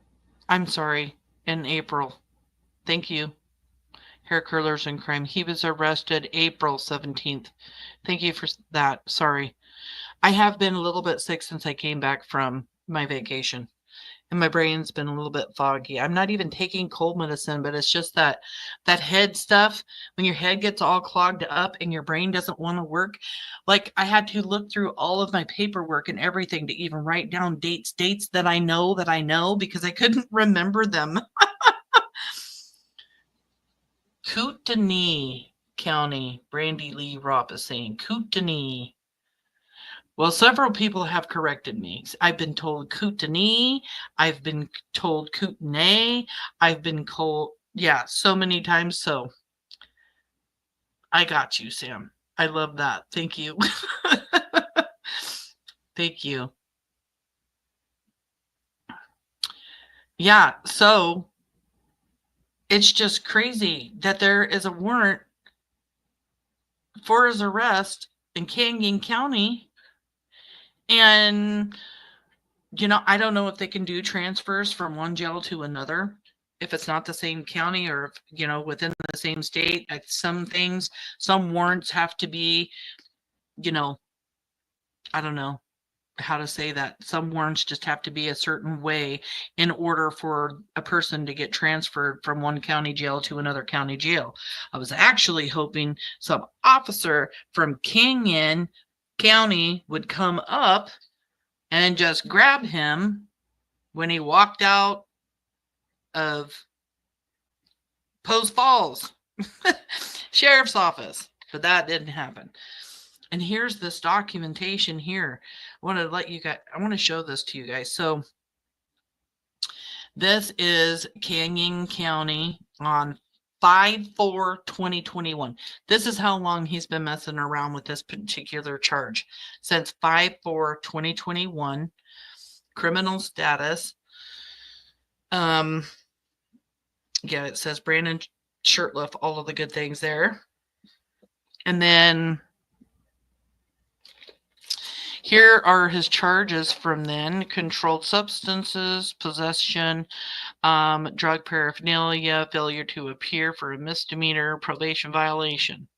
I'm sorry. In April. Thank you. Hair curlers and crime. He was arrested April 17th. Thank you for that. Sorry. I have been a little bit sick since I came back from my vacation. And my brain's been a little bit foggy. I'm not even taking cold medicine, but it's just that head stuff, when your head gets all clogged up and your brain doesn't want to work. Like I had to look through all of my paperwork and everything to even write down dates that I know because I couldn't remember them. Kootenai County, Brandy Lee Ropp is saying Kootenai. Well, several people have corrected me. I've been told Kootenai. I've been told Kootenai. I've been told, yeah, so many times. So I got you, Sam. I love that. Thank you. Thank you. Yeah, so it's just crazy that there is a warrant for his arrest in Canyon County. And, I don't know if they can do transfers from one jail to another if it's not the same county or, within the same state. Some things, some warrants have to be, I don't know how to say that. Some warrants just have to be a certain way in order for a person to get transferred from one county jail to another county jail. I was actually hoping some officer from Canyon County would come up and just grab him when he walked out of Post Falls Sheriff's Office, but that didn't happen. And here's this documentation here. I want to show this to you guys. So this is Canyon County on 5/4/2021. This is how long he's been messing around with this particular charge. Since 5/4/2021. Criminal status. Yeah, it says Brandon Shurtliff, all of the good things there. And then here are his charges from then: controlled substances, possession, drug paraphernalia, failure to appear for a misdemeanor, probation violation.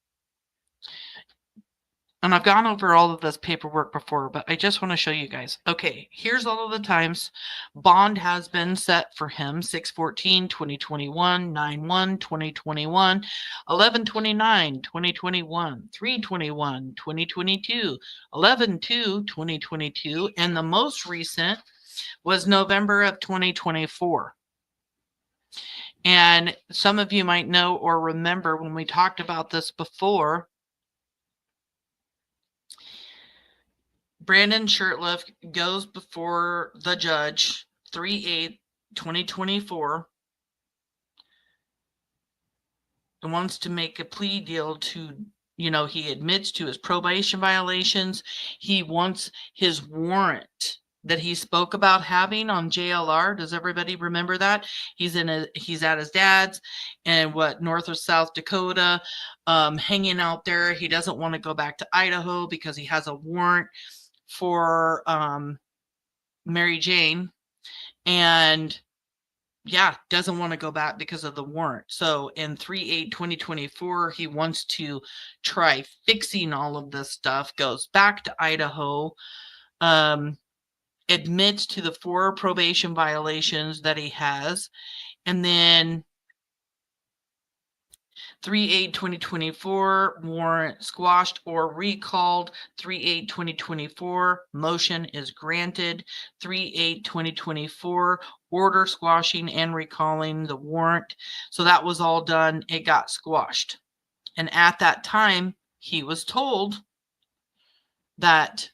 And I've gone over all of this paperwork before, but I just want to show you guys. Okay, here's all of the times. Bond has been set for him: 6/14/2021, 9/1/2021, 11/29/2021, 3/21/2022, 11/2/2022, and the most recent was November of 2024. And some of you might know or remember when we talked about this before, Brandon Shurtliff goes before the judge 3/8/2024 and wants to make a plea deal to, he admits to his probation violations. He wants his warrant that he spoke about having on JLR. Does everybody remember that? He's at his dad's and north or South Dakota, hanging out there. He doesn't want to go back to Idaho because he has a warrant for Mary Jane, and doesn't want to go back because of the warrant. So in 3/8/2024, he wants to try fixing all of this stuff, goes back to Idaho, admits to the 4 probation violations that he has, and then 3/8/2024, warrant squashed or recalled. 3/8/2024, motion is granted. 3/8/2024, order squashing and recalling the warrant. So that was all done. It got squashed. And at that time, he was told that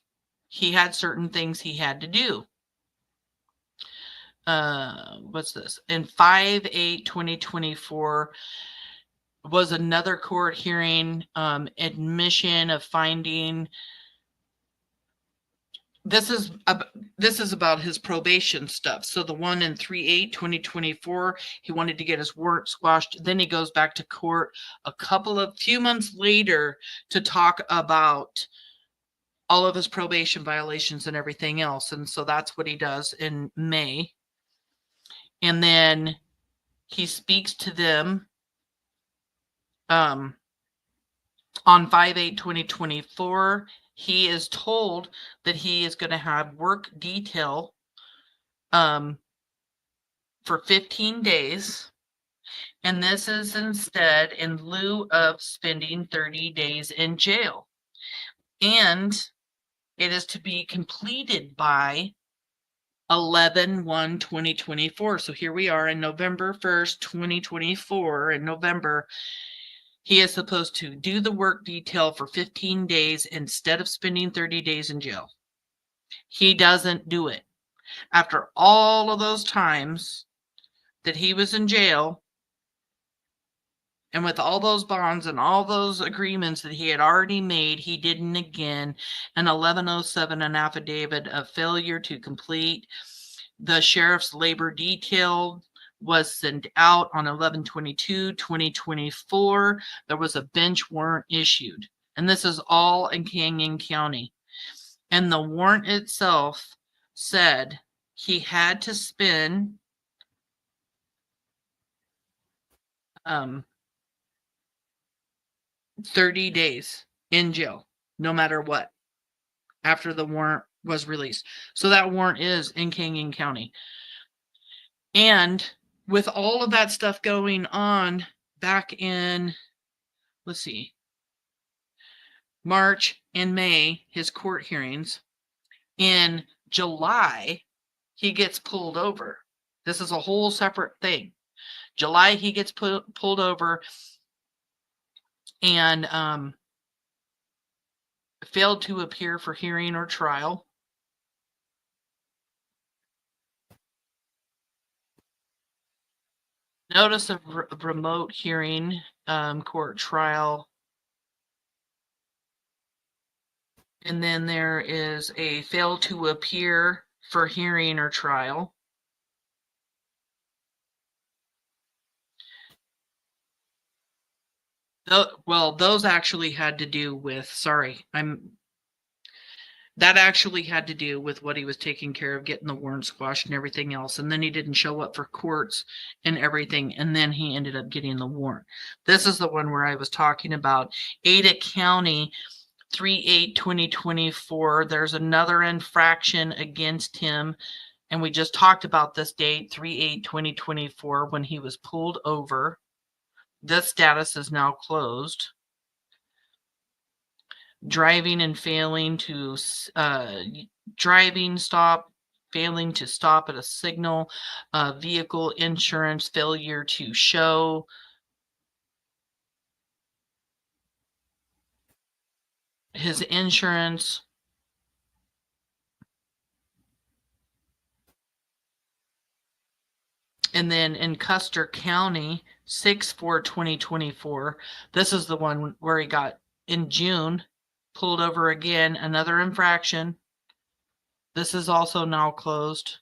he had certain things he had to do. What's this? In 5/8/2024, was another court hearing, admission of finding. This is about his probation stuff. So the one in 3/8/2024, he wanted to get his warrant squashed. Then he goes back to court few months later to talk about all of his probation violations and everything else. And so that's what he does in May. And then he speaks to them on 5/8/2024. He is told that he is going to have work detail for 15 days. And this is instead in lieu of spending 30 days in jail. And it is to be completed by 11/1/2024. So here we are in November 1st, 2024. In November, he is supposed to do the work detail for 15 days instead of spending 30 days in jail. He doesn't do it. After all of those times that he was in jail, and with all those bonds and all those agreements that he had already made, he didn't again. An 1107, an affidavit of failure to complete. The sheriff's labor detail was sent out on 11/22/2024. There was a bench warrant issued. And this is all in Canyon County. And the warrant itself said he had to spend 30 days in jail, no matter what, after the warrant was released. So that warrant is in Canyon County. And with all of that stuff going on back in, let's see, March and May, his court hearings, in July, he gets pulled over. This is a whole separate thing. July, he gets pulled over and failed to appear for hearing or trial. Notice of remote hearing, court trial. And then there is a fail to appear for hearing or trial. Well, those actually had to do with, that actually had to do with what he was taking care of, getting the warrant squashed and everything else. And then he didn't show up for courts and everything. And then he ended up getting the warrant. This is the one where I was talking about. Ada County, 3/8/2024. There's another infraction against him. And we just talked about this date, 3/8/2024, when he was pulled over. This status is now closed. Driving and failing to failing to stop at a signal, vehicle insurance, failure to show his insurance. And then in Custer County, 6/4/2024, this is the one where he got in June pulled over again, another infraction. This is also now closed.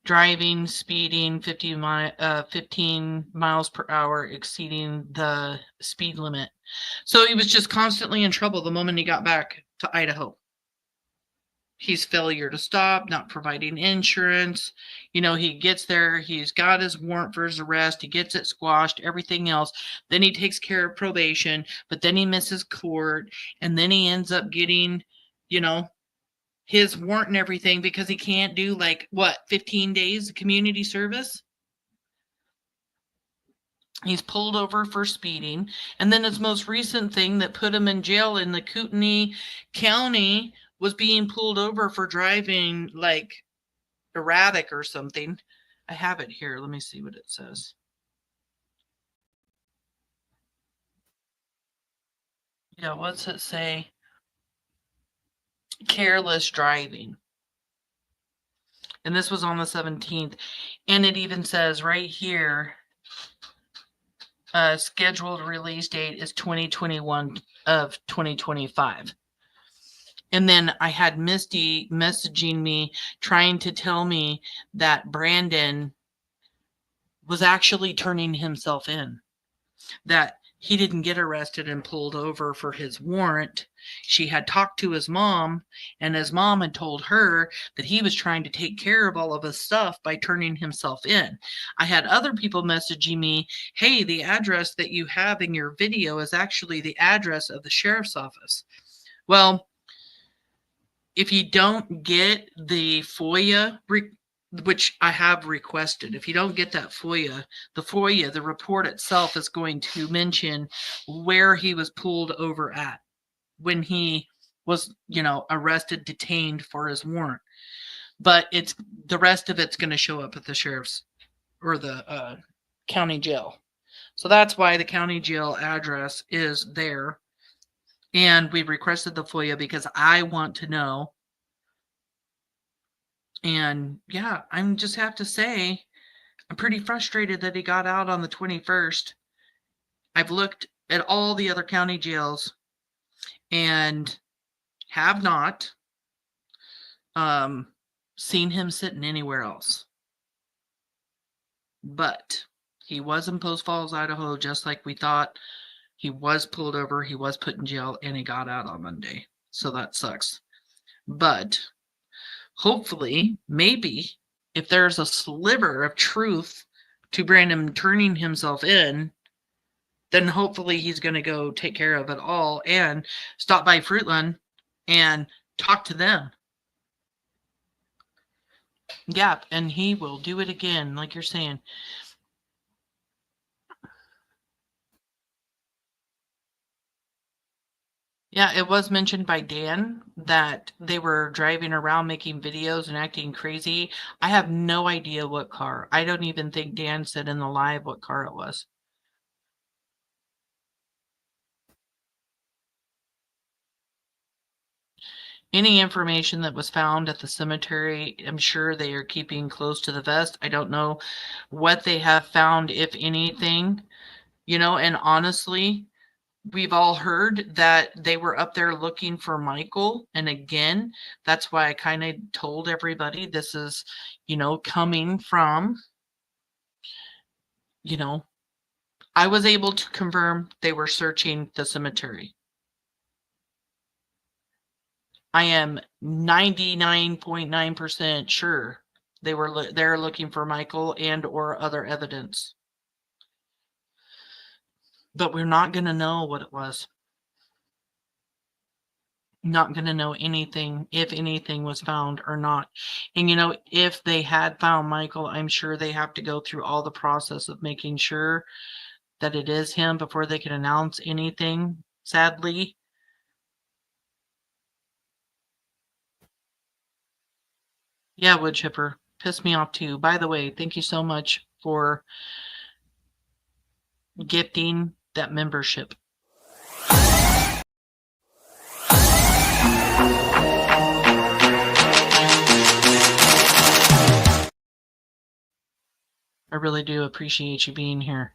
Driving, speeding, 15 miles per hour, exceeding the speed limit. So he was just constantly in trouble the moment he got back to Idaho. He's failure to stop, not providing insurance. You know, he gets there, he's got his warrant for his arrest, he gets it squashed, everything else. Then he takes care of probation, but then he misses court, and then he ends up getting, you know, his warrant and everything because he can't do 15 days of community service. He's pulled over for speeding. And then his most recent thing that put him in jail in the Kootenai County was being pulled over for driving erratic or something. I have it here. Let me see what it says. Yeah, what's it say? Careless driving. And this was on the 17th. And it even says right here, scheduled release date is 2021 of 2025. And then I had Misty messaging me, trying to tell me that Brandon was actually turning himself in, that he didn't get arrested and pulled over for his warrant. She had talked to his mom, and his mom had told her that he was trying to take care of all of his stuff by turning himself in. I had other people messaging me, hey, the address that you have in your video is actually the address of the sheriff's office. Well, if you don't get the FOIA, which I have requested, if you don't get that FOIA, the report itself is going to mention where he was pulled over at when he was, arrested, detained for his warrant. But the rest of it's going to show up at the sheriff's or the county jail. So that's why the county jail address is there. And we requested the FOIA because I want to know. And yeah, I'm just have to say, I'm pretty frustrated that he got out on the 21st. I've looked at all the other county jails and have not seen him sitting anywhere else. But he was in Post Falls, Idaho, just like we thought. He was pulled over, he was put in jail, and he got out on Monday. So that sucks. But hopefully, maybe, if there's a sliver of truth to Brandon turning himself in, then hopefully he's going to go take care of it all and stop by Fruitland and talk to them. Yeah, and he will do it again, like you're saying. Yeah, it was mentioned by Dan that they were driving around making videos and acting crazy. I have no idea what car. I don't even think Dan said in the live what car it was. Any information that was found at the cemetery, I'm sure they are keeping close to the vest. I don't know what they have found, if anything, and honestly, we've all heard that they were up there looking for Michael. And again, that's why I kind of told everybody this is, coming from, I was able to confirm they were searching the cemetery. I am 99.9% sure they're looking for Michael and or other evidence. But we're not going to know what it was. Not going to know anything, if anything was found or not. And if they had found Michael, I'm sure they have to go through all the process of making sure that it is him before they can announce anything, sadly. Yeah, wood chipper. Pissed me off too. By the way, thank you so much for gifting that membership. I really do appreciate you being here.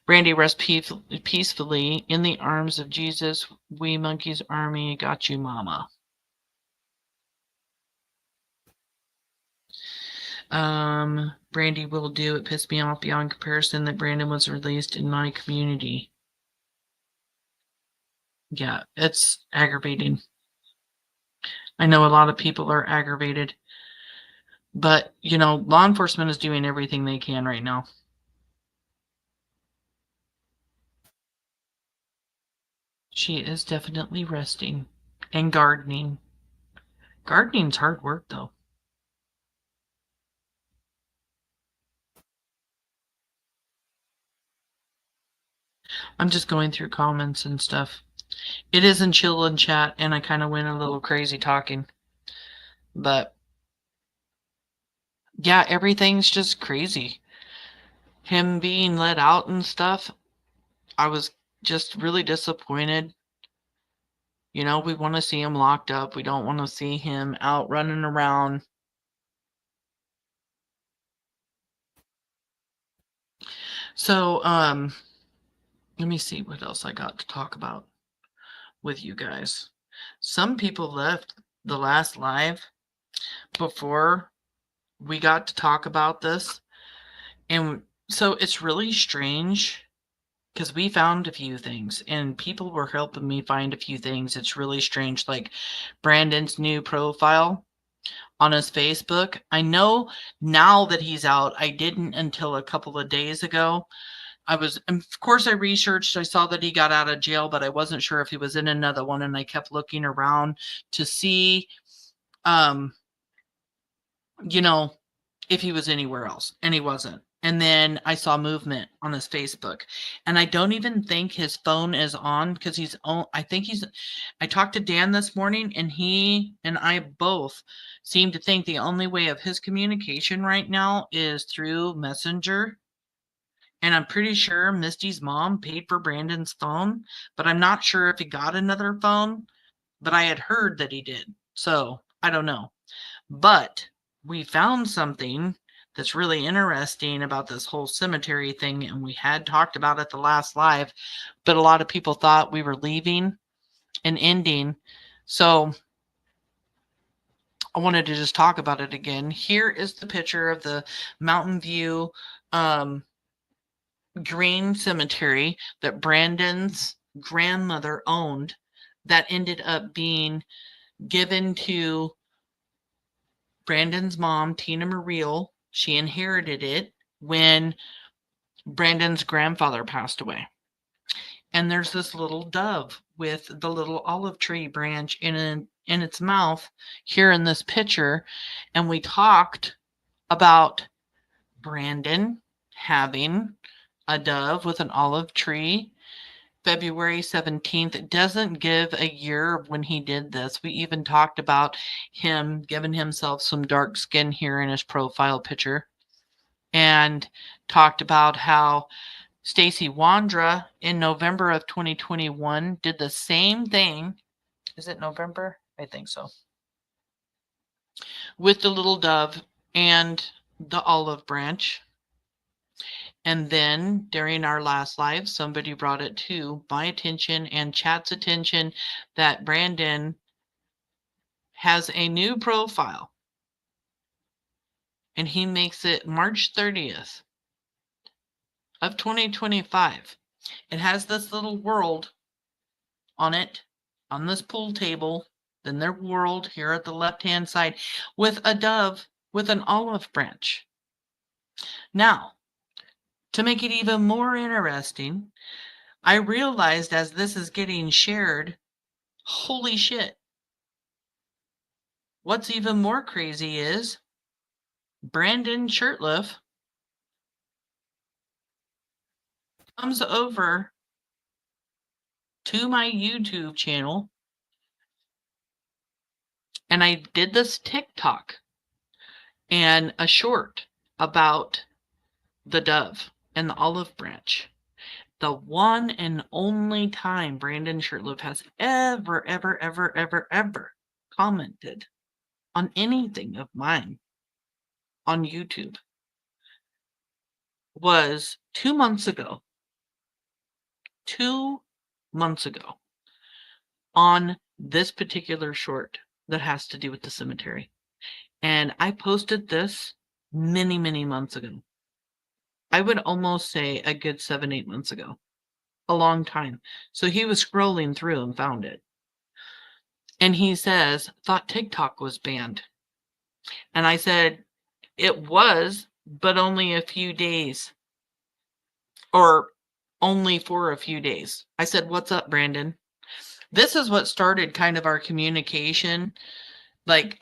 Brandy, rest peacefully in the arms of Jesus. We Monkeys Army got you, mama. Brandy will do. It pissed me off beyond comparison that Brandon was released in my community. Yeah, it's aggravating. I know a lot of people are aggravated. But, law enforcement is doing everything they can right now. She is definitely resting and gardening. Gardening's hard work, though. I'm just going through comments and stuff. It isn't chill in chat, and I kind of went a little crazy talking. But yeah, everything's just crazy. Him being let out and stuff, I was just really disappointed. We want to see him locked up. We don't want to see him out running around. So, let me see what else I got to talk about with you guys. Some people left the last live before we got to talk about this. And so it's really strange because we found a few things and people were helping me find a few things. It's really strange. Like Brandon's new profile on his Facebook. I know now that he's out. I didn't until a couple of days ago. Of course, I researched. I saw that he got out of jail, but I wasn't sure if he was in another one. And I kept looking around to see, if he was anywhere else. And he wasn't. And then I saw movement on his Facebook, and I don't even think his phone is on because I talked to Dan this morning, and he and I both seem to think the only way of his communication right now is through Messenger. And I'm pretty sure Misty's mom paid for Brandon's phone, but I'm not sure if he got another phone, but I had heard that he did. So I don't know. But we found something that's really interesting about this whole cemetery thing, and we had talked about it the last live, but a lot of people thought we were leaving and ending. So I wanted to just talk about it again. Here is the picture of the Mountain View green cemetery that Brandon's grandmother owned, that ended up being given to Brandon's mom, Tina Mariel. She inherited it when Brandon's grandfather passed away. And there's this little dove with the little olive tree branch in its mouth here in this picture. And we talked about Brandon having a dove with an olive tree. February 17th. It doesn't give a year when he did this. We even talked about him giving himself some dark skin here in his profile picture, and talked about how Stacy Wandra in November of 2021 did the same thing. Is it November? I think so. With the little dove and the olive branch. And then during our last live, somebody brought it to my attention and chat's attention that Brandon has a new profile. And he makes it March 30th of 2025. It has this little world on it, on this pool table, then their world here at the left-hand side with a dove with an olive branch. Now, to make it even more interesting, I realized as this is getting shared, holy shit. What's even more crazy is Brandon Shurtliff comes over to my YouTube channel, and I did this TikTok and a short about the dove and the olive branch. The one and only time Brandon Shurtliff has ever commented on anything of mine on YouTube was 2 months ago. 2 months ago on this particular short that has to do with the cemetery. And I posted this many months ago. I would almost say a good 7-8 months ago. A long time. So he was scrolling through and found it. And he says, thought TikTok was banned. And I said, it was, but only a few days. Or only for a few days. I said, what's up, Brandon? This is what started kind of our communication. Like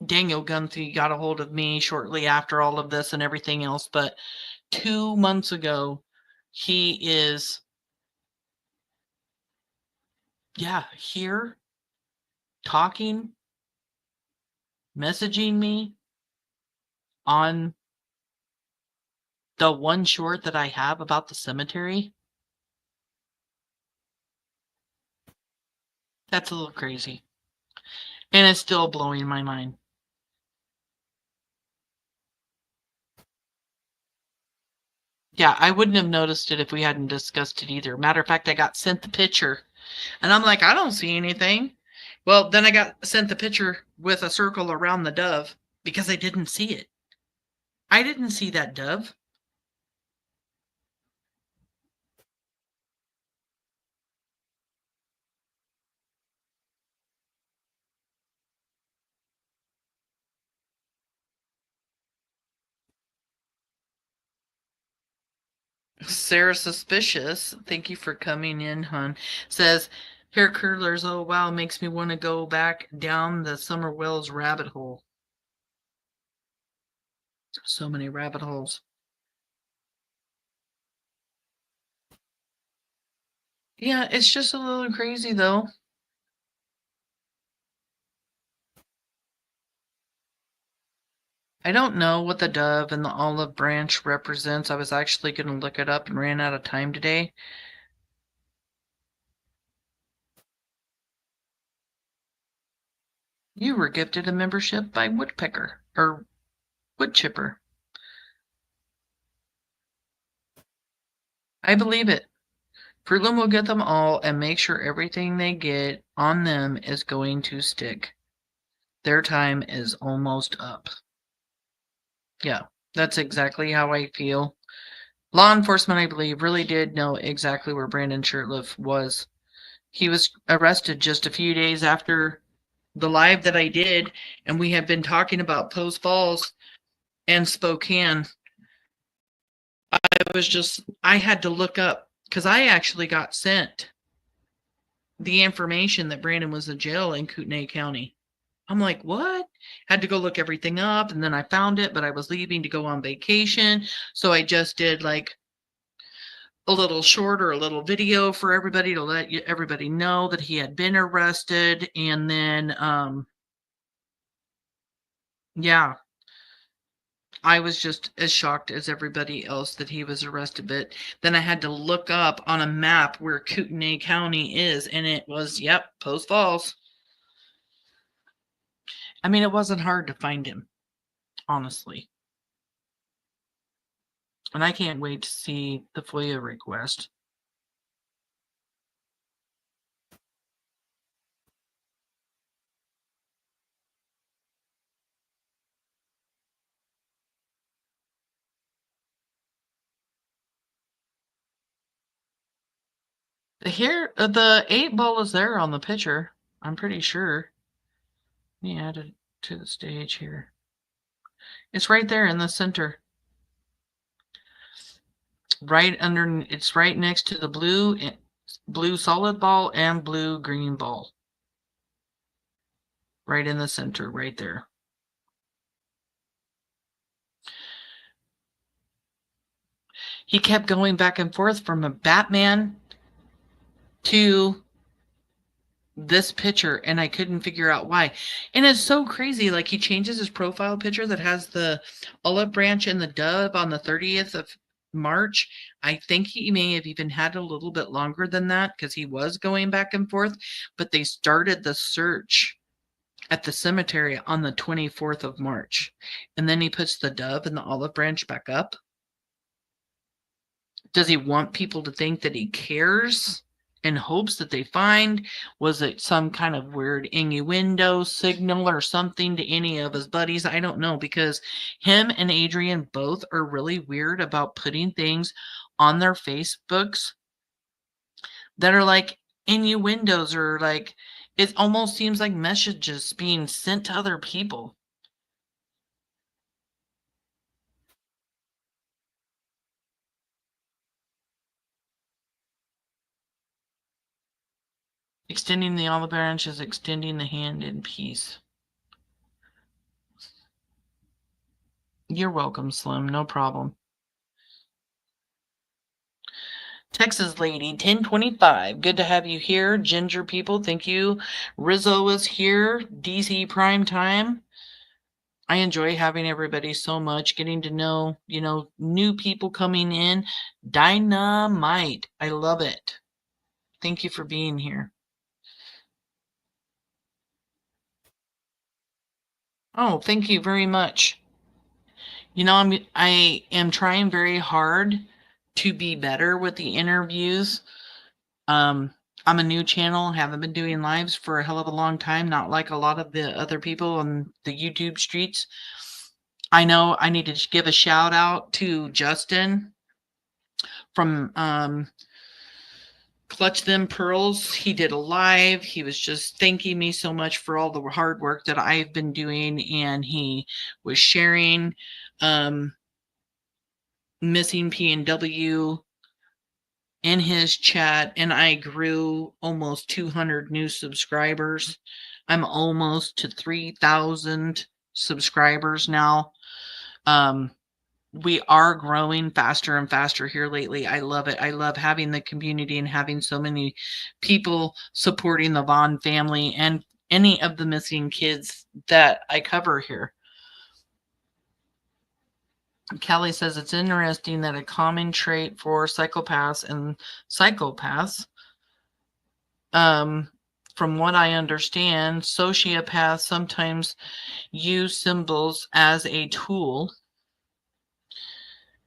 Daniel Guthrie got a hold of me shortly after all of this and everything else. But 2 months ago, he is, here talking, messaging me on the one short that I have about the cemetery. That's a little crazy. And it's still blowing my mind. Yeah, I wouldn't have noticed it if we hadn't discussed it either. Matter of fact, I got sent the picture. And I'm like, I don't see anything. Well, then I got sent the picture with a circle around the dove because I didn't see it. I didn't see that dove. Sarah Suspicious, thank you for coming in, hon, says, hair curlers, oh wow, makes me want to go back down the Summer Wells rabbit hole. So many rabbit holes. Yeah, it's just a little crazy though. I don't know what the dove and the olive branch represents. I was actually going to look it up and ran out of time today. You were gifted a membership by Woodpecker or Woodchipper. I believe it. Fruitland will get them all and make sure everything they get on them is going to stick. Their time is almost up. Yeah, that's exactly how I feel. Law enforcement, I believe, really did know exactly where Brandon Shurtliff was. He was arrested just a few days after the live that I did, and we have been talking about Post Falls and Spokane. I had to look up because I actually got sent the information that Brandon was in jail in Kootenai County. I'm like, what? Had to go look everything up, and then I found it, but I was leaving to go on vacation, so I just did like a little short or a little video for everybody to let everybody know that he had been arrested, and then yeah, I was just as shocked as everybody else that he was arrested. But then I had to look up on a map where Kootenai County is, and it was, yep, Post Falls. I mean, it wasn't hard to find him, honestly. And I can't wait to see the FOIA request. The 8 ball is there on the picture. I'm pretty sure. Let me add it to the stage here. It's right there in the center. It's right next to the blue solid ball and blue green ball. Right in the center, right there. He kept going back and forth from a Batman to this picture, and I couldn't figure out why. And it's so crazy. Like, he changes his profile picture that has the olive branch and the dove on the 30th of March. I think he may have even had a little bit longer than that because he was going back and forth, but they started the search at the cemetery on the 24th of March. And then he puts the dove and the olive branch back up. Does he want people to think that he cares in hopes that they find? Was it some kind of weird innuendo signal or something to any of his buddies? I don't know, because him and Adrian both are really weird about putting things on their Facebooks that are like innuendos, or like, it almost seems like messages being sent to other people. Extending the olive branch is extending the hand in peace. You're welcome, Slim. No problem. Texas Lady 1025. Good to have you here. Ginger people, thank you. Rizzo is here. DC Prime Time. I enjoy having everybody so much, getting to know, new people coming in. Dynamite. I love it. Thank you for being here. Oh, thank you very much. I am trying very hard to be better with the interviews. I'm a new channel, haven't been doing lives for a hell of a long time, not like a lot of the other people on the YouTube streets. I know I need to give a shout out to Justin from Clutch Them Pearls. He did a live. He was just thanking me so much for all the hard work that I've been doing, and he was sharing Missing PNW in his chat, and I grew almost 200 new subscribers. I'm almost to 3,000 subscribers now. we are growing faster and faster here lately. I love it. I love having the community and having so many people supporting the Vaughan family and any of the missing kids that I cover here. Kelly says it's interesting that a common trait for psychopaths and psychopaths, from what I understand, sociopaths sometimes use symbols as a tool.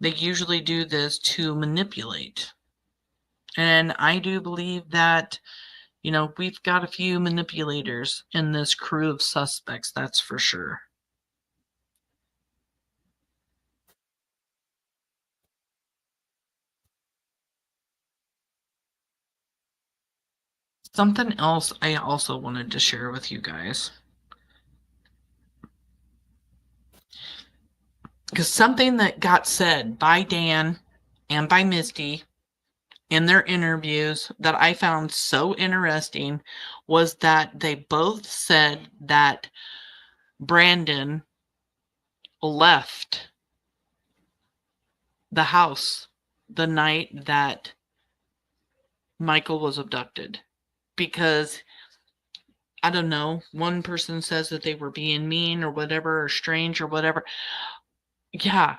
They usually do this to manipulate. And I do believe that, we've got a few manipulators in this crew of suspects, that's for sure. Something else I also wanted to share with you guys. Because something that got said by Dan and by Misty in their interviews that I found so interesting was that they both said that Brandon left the house the night that Michael was abducted. Because, I don't know, one person says that they were being mean or whatever, or strange or whatever. Yeah.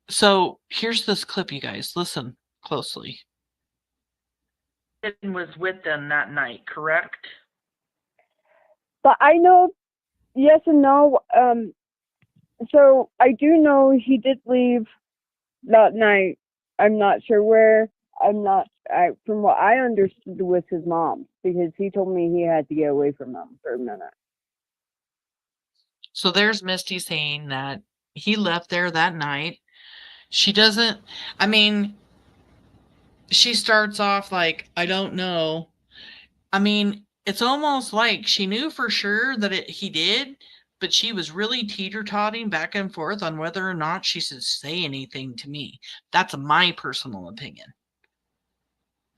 So here's this clip, you guys. Listen closely. Was with them that night, correct? But I know, yes and no. So I do know he did leave that night. I'm not sure where. From what I understood, with his mom, because he told me he had to get away from them for a minute. So there's Misty saying that he left there that night. She doesn't, I mean, she starts off like, I don't know. I mean, it's almost like she knew for sure that he did, but she was really teeter-totting back and forth on whether or not she should say anything to me. That's my personal opinion.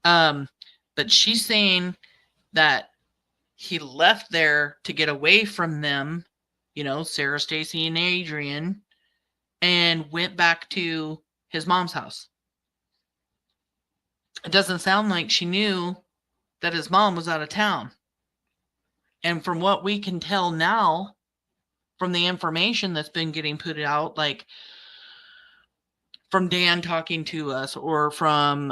But she's saying that he left there to get away from them, Sarah, Stacy, and Adrian, and went back to his mom's house. It doesn't sound like she knew that his mom was out of town. And from what we can tell now, from the information that's been getting put out, like from Dan talking to us, or from,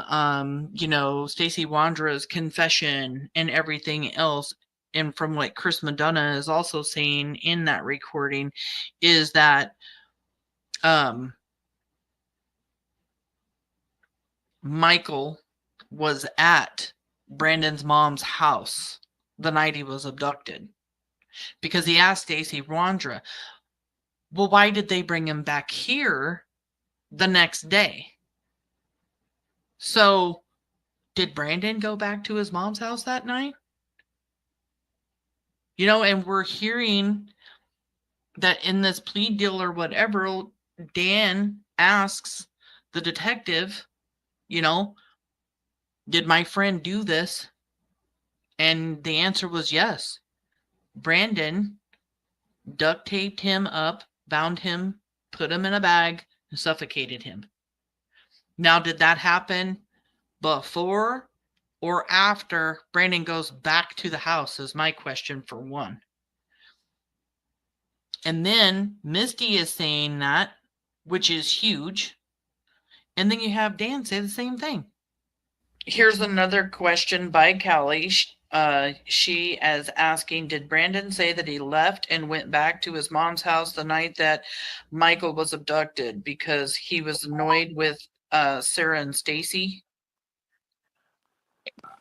Stacey Wandra's confession and everything else, and from what Chris Madonna is also saying in that recording, is that Michael was at Brandon's mom's house the night he was abducted, because he asked Stacey Wandra, well, why did they bring him back here the next day? So did Brandon go back to his mom's house that night? And we're hearing that in this plea deal or whatever, Dan asks the detective, did my friend do this? And the answer was yes. Brandon duct taped him up, bound him, put him in a bag, and suffocated him. Now, did that happen before or after Brandon goes back to the house is my question, for one. And then Misty is saying that, which is huge. And then you have Dan say the same thing. Here's another question by Callie. She is asking, did Brandon say that he left and went back to his mom's house the night that Michael was abducted because he was annoyed with Sarah and Stacy?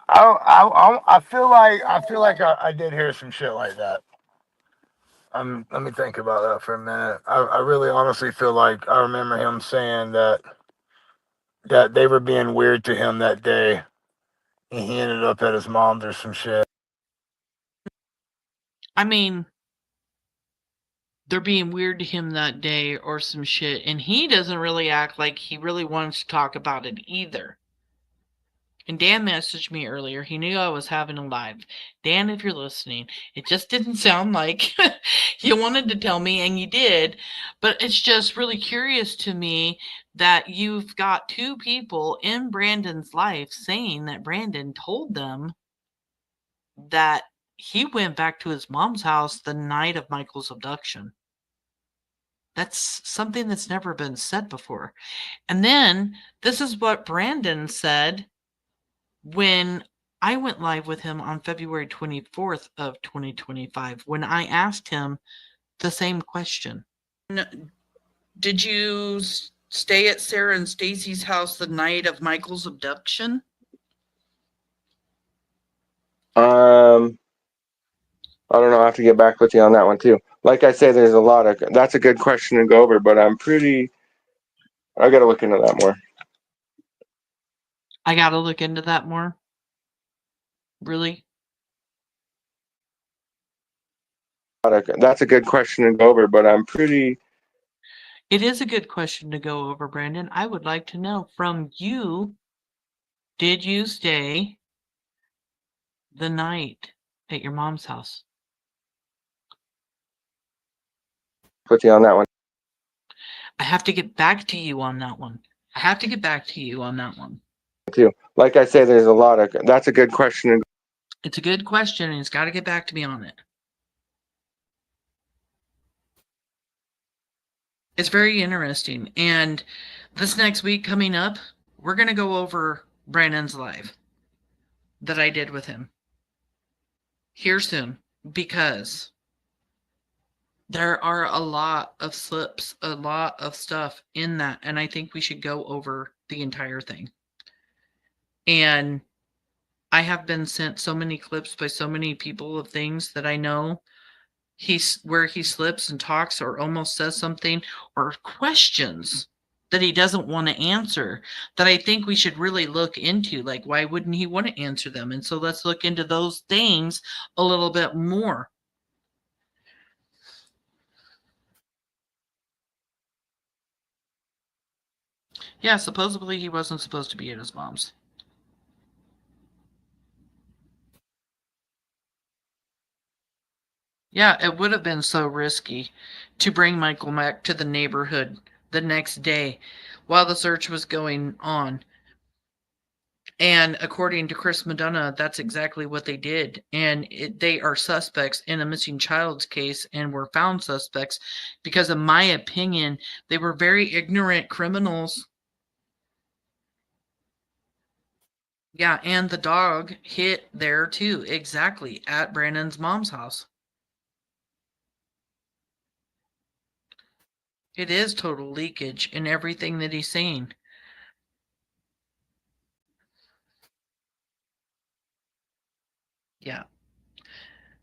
I feel like I did hear some shit like that. Let me think about that for a minute. I really honestly feel like I remember him saying that they were being weird to him that day, and he ended up at his mom's or some shit. I mean, they're being weird to him that day or some shit, and he doesn't really act like he really wants to talk about it either. And Dan messaged me earlier. He knew I was having a live. Dan, if you're listening, it just didn't sound like you wanted to tell me, and you did. But it's just really curious to me that you've got two people in Brandon's life saying that Brandon told them that he went back to his mom's house the night of Michael's abduction. That's something that's never been said before. And then this is what Brandon said when I went live with him on February 24th of 2025, when I asked him the same question. Did you stay at Sarah and Stacy's house the night of Michael's abduction? I don't know. I have to get back with you on that one too. Like I say, there's a lot of. That's a good question to go over, but I got to look into that more. I got to look into that more. Really? That's a good question to go over, but It is a good question to go over, Brandon. I would like to know from you, did you stay the night at your mom's house? With you on that one. I have to get back to you on that one. Too. Like I say, there's a lot of. That's a good question. It's a good question, and it's got to get back to me on it. It's very interesting. And this next week coming up, we're going to go over Brandon's live that I did with him here soon, because there are a lot of slips, a lot of stuff in that, and I think we should go over the entire thing. And I have been sent so many clips by so many people of things that I know where he slips and talks or almost says something or questions that he doesn't want to answer, that I think we should really look into. Like, why wouldn't he want to answer them? And so let's look into those things a little bit more. Yeah, supposedly he wasn't supposed to be at his mom's. Yeah, it would have been so risky to bring Michael back to the neighborhood the next day while the search was going on. And according to Chris Madonna, that's exactly what they did. And they are suspects in a missing child's case and were found suspects because, in my opinion, they were very ignorant criminals. Yeah, and the dog hit there too, exactly, at Brandon's mom's house. It is total leakage in everything that he's saying. Yeah.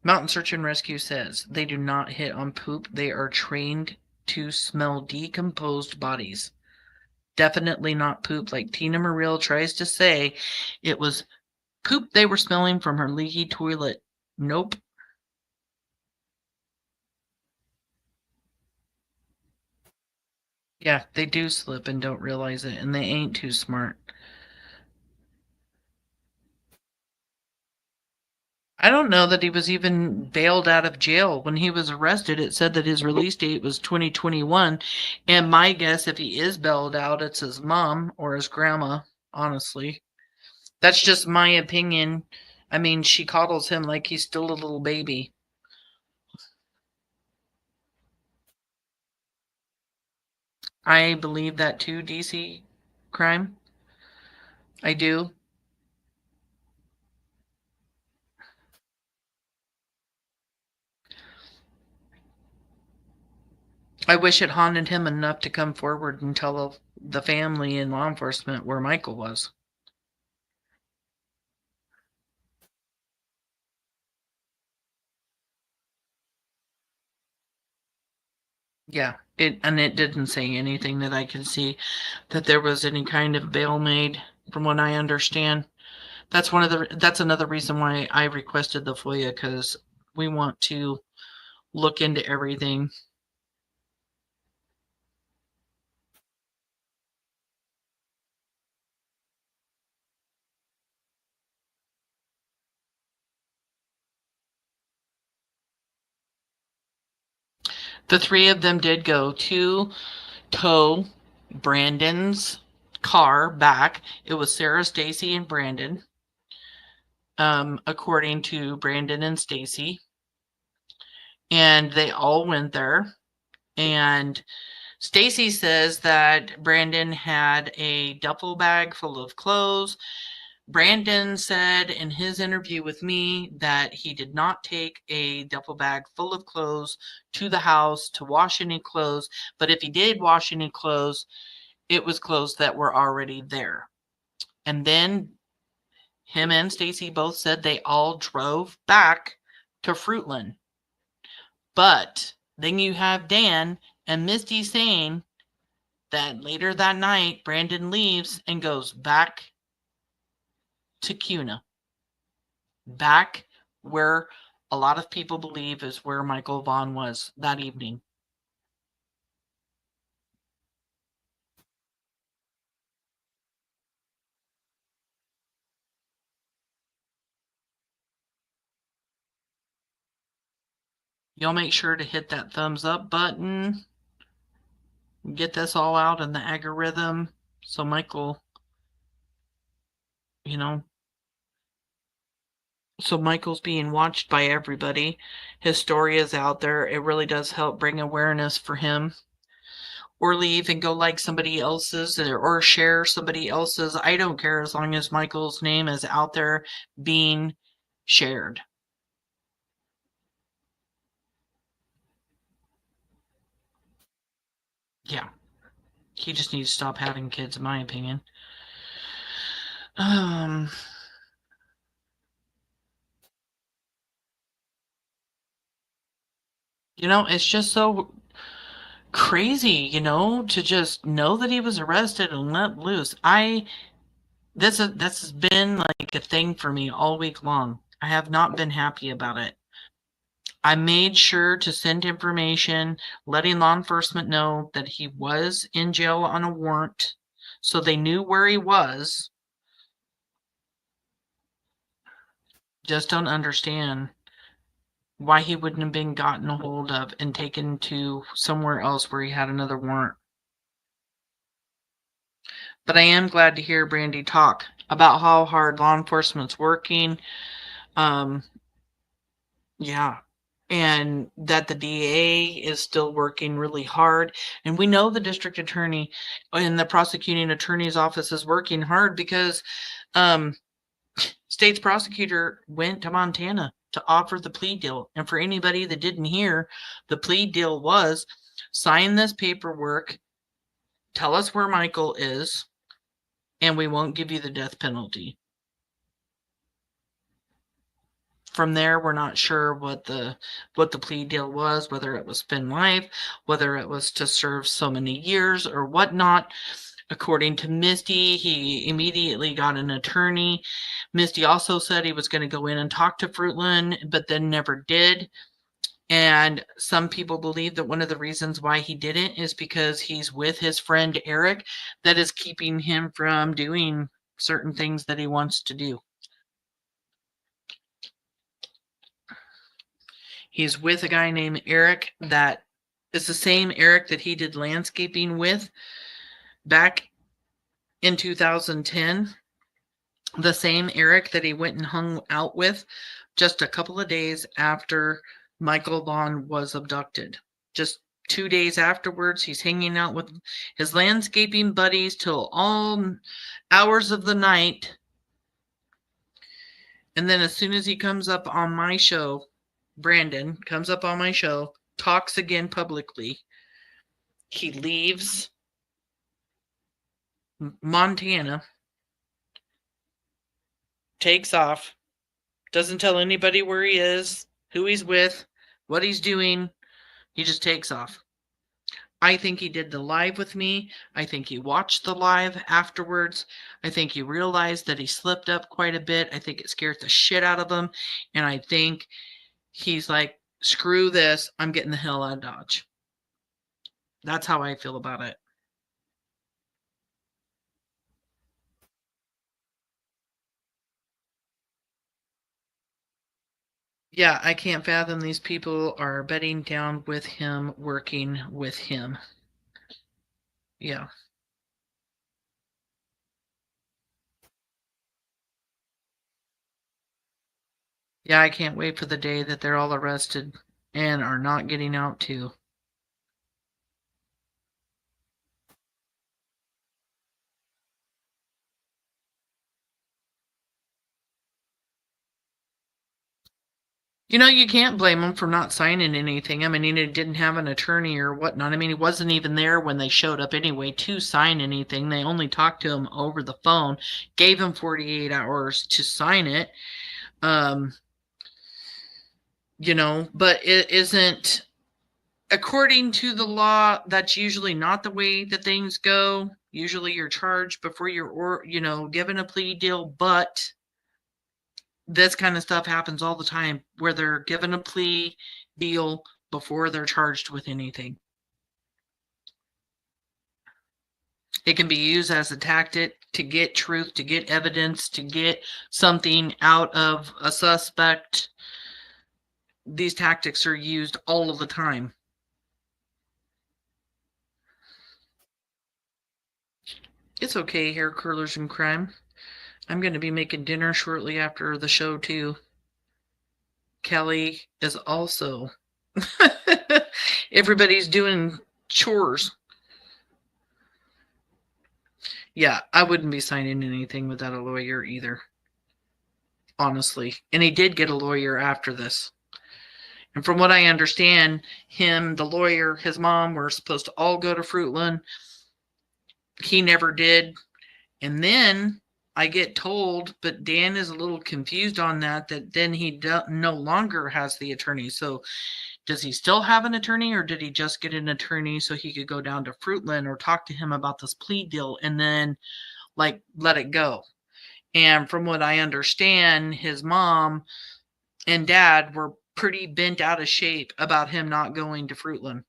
Mountain Search and Rescue says they do not hit on poop. They are trained to smell decomposed bodies. Definitely not poop like Tina Muriel tries to say. It was poop they were smelling from her leaky toilet. Nope. Yeah, they do slip and don't realize it, and they ain't too smart. I don't know that he was even bailed out of jail. When he was arrested, it said that his release date was 2021. And my guess, if he is bailed out, it's his mom or his grandma, honestly. That's just my opinion. I mean, she coddles him like he's still a little baby. I believe that too, DC crime. I do. I wish it haunted him enough to come forward and tell the family and law enforcement where Michael was. Yeah, it didn't say anything that I could see that there was any kind of bail made, from what I understand. That's another reason why I requested the FOIA, because we want to look into everything. The three of them did go to tow Brandon's car back. It was Sarah, Stacy, and Brandon, according to Brandon and Stacy. And they all went there. And Stacy says that Brandon had a duffel bag full of clothes. Brandon said in his interview with me that he did not take a duffel bag full of clothes to the house to wash any clothes, but if he did wash any clothes, it was clothes that were already there. And then him and Stacy both said they all drove back to Fruitland. But then you have Dan and Misty saying that later that night, Brandon leaves and goes back to Cuna, back where a lot of people believe is where Michael Vaughan was that evening. Y'all make sure to hit that thumbs up button. Get this all out in the algorithm so Michael, so Michael's being watched by everybody. His story is out there. It really does help bring awareness for him. Or leave and go like somebody else's or share somebody else's. I don't care as long as Michael's name is out there being shared. Yeah. He just needs to stop having kids, in my opinion. It's just so crazy, to just know that he was arrested and let loose. This has been like a thing for me all week long. I have not been happy about it. I made sure to send information letting law enforcement know that he was in jail on a warrant, so they knew where he was. Just don't understand why he wouldn't have been gotten a hold of and taken to somewhere else where he had another warrant. But I am glad to hear Brandy talk about how hard law enforcement's working. Yeah. And that the DA is still working really hard. And we know the district attorney and the prosecuting attorney's office is working hard because state's prosecutor went to Montana to offer the plea deal. And for anybody that didn't hear, the plea deal was sign this paperwork, tell us where Michael is, and we won't give you the death penalty. From there, we're not sure what the plea deal was, whether it was spend life, whether it was to serve so many years or whatnot. According to Misty, he immediately got an attorney. Misty also said he was going to go in and talk to Fruitland, but then never did. And some people believe that one of the reasons why he didn't is because he's with his friend Eric that is keeping him from doing certain things that he wants to do. He's with a guy named Eric that is the same Eric that he did landscaping with back in 2010. The same Eric that he went and hung out with just a couple of days after Michael Vaughan was abducted. Just 2 days afterwards, he's hanging out with his landscaping buddies till all hours of the night. And then as soon as he comes up on my show, Brandon comes up on my show, talks again publicly. He leaves Montana, takes off, doesn't tell anybody where he is, who he's with, what he's doing. He just takes off. I think he did the live with me. I think he watched the live afterwards. I think he realized that he slipped up quite a bit. I think it scared the shit out of him. And I think he's like, screw this, I'm getting the hell out of Dodge. That's how I feel about it. Yeah, I can't fathom these people are bedding down with him, working with him. Yeah. Yeah, I can't wait for the day that they're all arrested and are not getting out too. You can't blame him for not signing anything. I mean, he didn't have an attorney or whatnot. I mean, he wasn't even there when they showed up anyway to sign anything. They only talked to him over the phone, gave him 48 hours to sign it. But it isn't, according to the law, that's usually not the way that things go. Usually you're charged before you're, given a plea deal, but this kind of stuff happens all the time where they're given a plea deal before they're charged with anything. It can be used as a tactic to get truth, to get evidence, to get something out of a suspect. These tactics are used all of the time. It's okay, hair curlers and crime. I'm going to be making dinner shortly after the show, too. Kelly is also. Everybody's doing chores. Yeah, I wouldn't be signing anything without a lawyer either. Honestly. And he did get a lawyer after this. And from what I understand, him, the lawyer, his mom were supposed to all go to Fruitland. He never did. And then I get told, but Dan is a little confused on that then he no longer has the attorney. So does he still have an attorney, or did he just get an attorney so he could go down to Fruitland or talk to him about this plea deal and then let it go? And from what I understand, his mom and dad were pretty bent out of shape about him not going to Fruitland.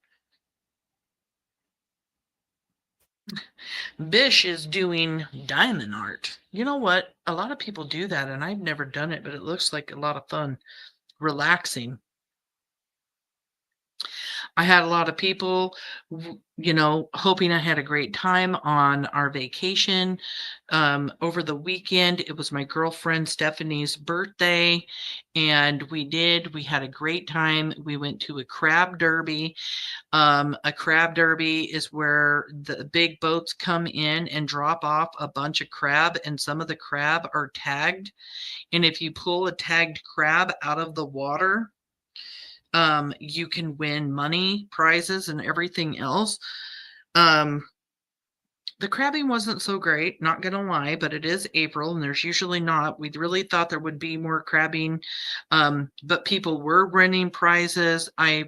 Bish is doing diamond art. You know what? A lot of people do that, and I've never done it, but it looks like a lot of fun, relaxing. I had a lot of people, hoping I had a great time on our vacation. Over the weekend, it was my girlfriend Stephanie's birthday, and we had a great time. We went to a crab derby. A crab derby is where the big boats come in and drop off a bunch of crab, and some of the crab are tagged. And if you pull a tagged crab out of the water, you can win money, prizes, and everything else. The crabbing wasn't so great, not gonna lie, but it is April and there's usually not. We really thought there would be more crabbing, but people were winning prizes. I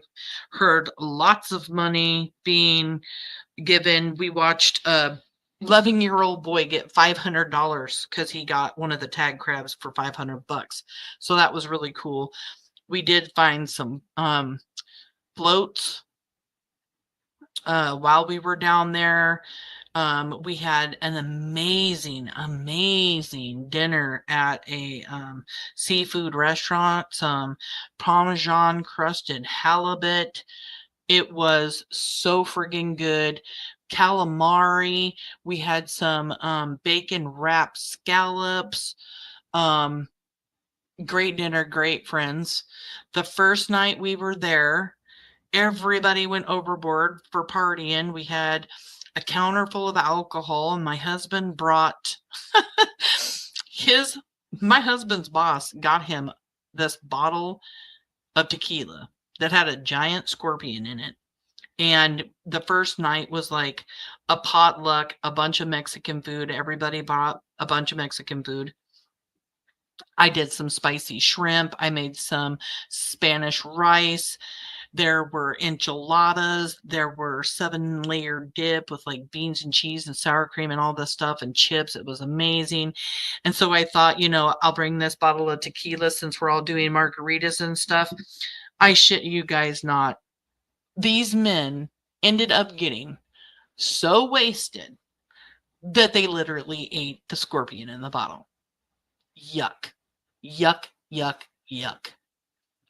heard lots of money being given. We watched a 11-year-old boy get $500 because he got one of the tag crabs for $500. So that was really cool. We did find some floats while we were down there. We had an amazing dinner at a seafood restaurant, some Parmesan crusted halibut. It was so friggin' good. Calamari. We had some bacon wrapped scallops. Great dinner, great friends. The first night we were there, everybody went overboard for partying. We had a counter full of alcohol, and my husband brought my husband's boss got him this bottle of tequila that had a giant scorpion in it. And the first night was like a potluck, a bunch of Mexican food. Everybody bought a bunch of Mexican food. I did some spicy shrimp. I made some Spanish rice. There were enchiladas. There were 7-layer dip with like beans and cheese and sour cream and all this stuff and chips. It was amazing. And so I thought, I'll bring this bottle of tequila since we're all doing margaritas and stuff. I shit you guys not. These men ended up getting so wasted that they literally ate the scorpion in the bottle. Yuck. Yuck, yuck, yuck.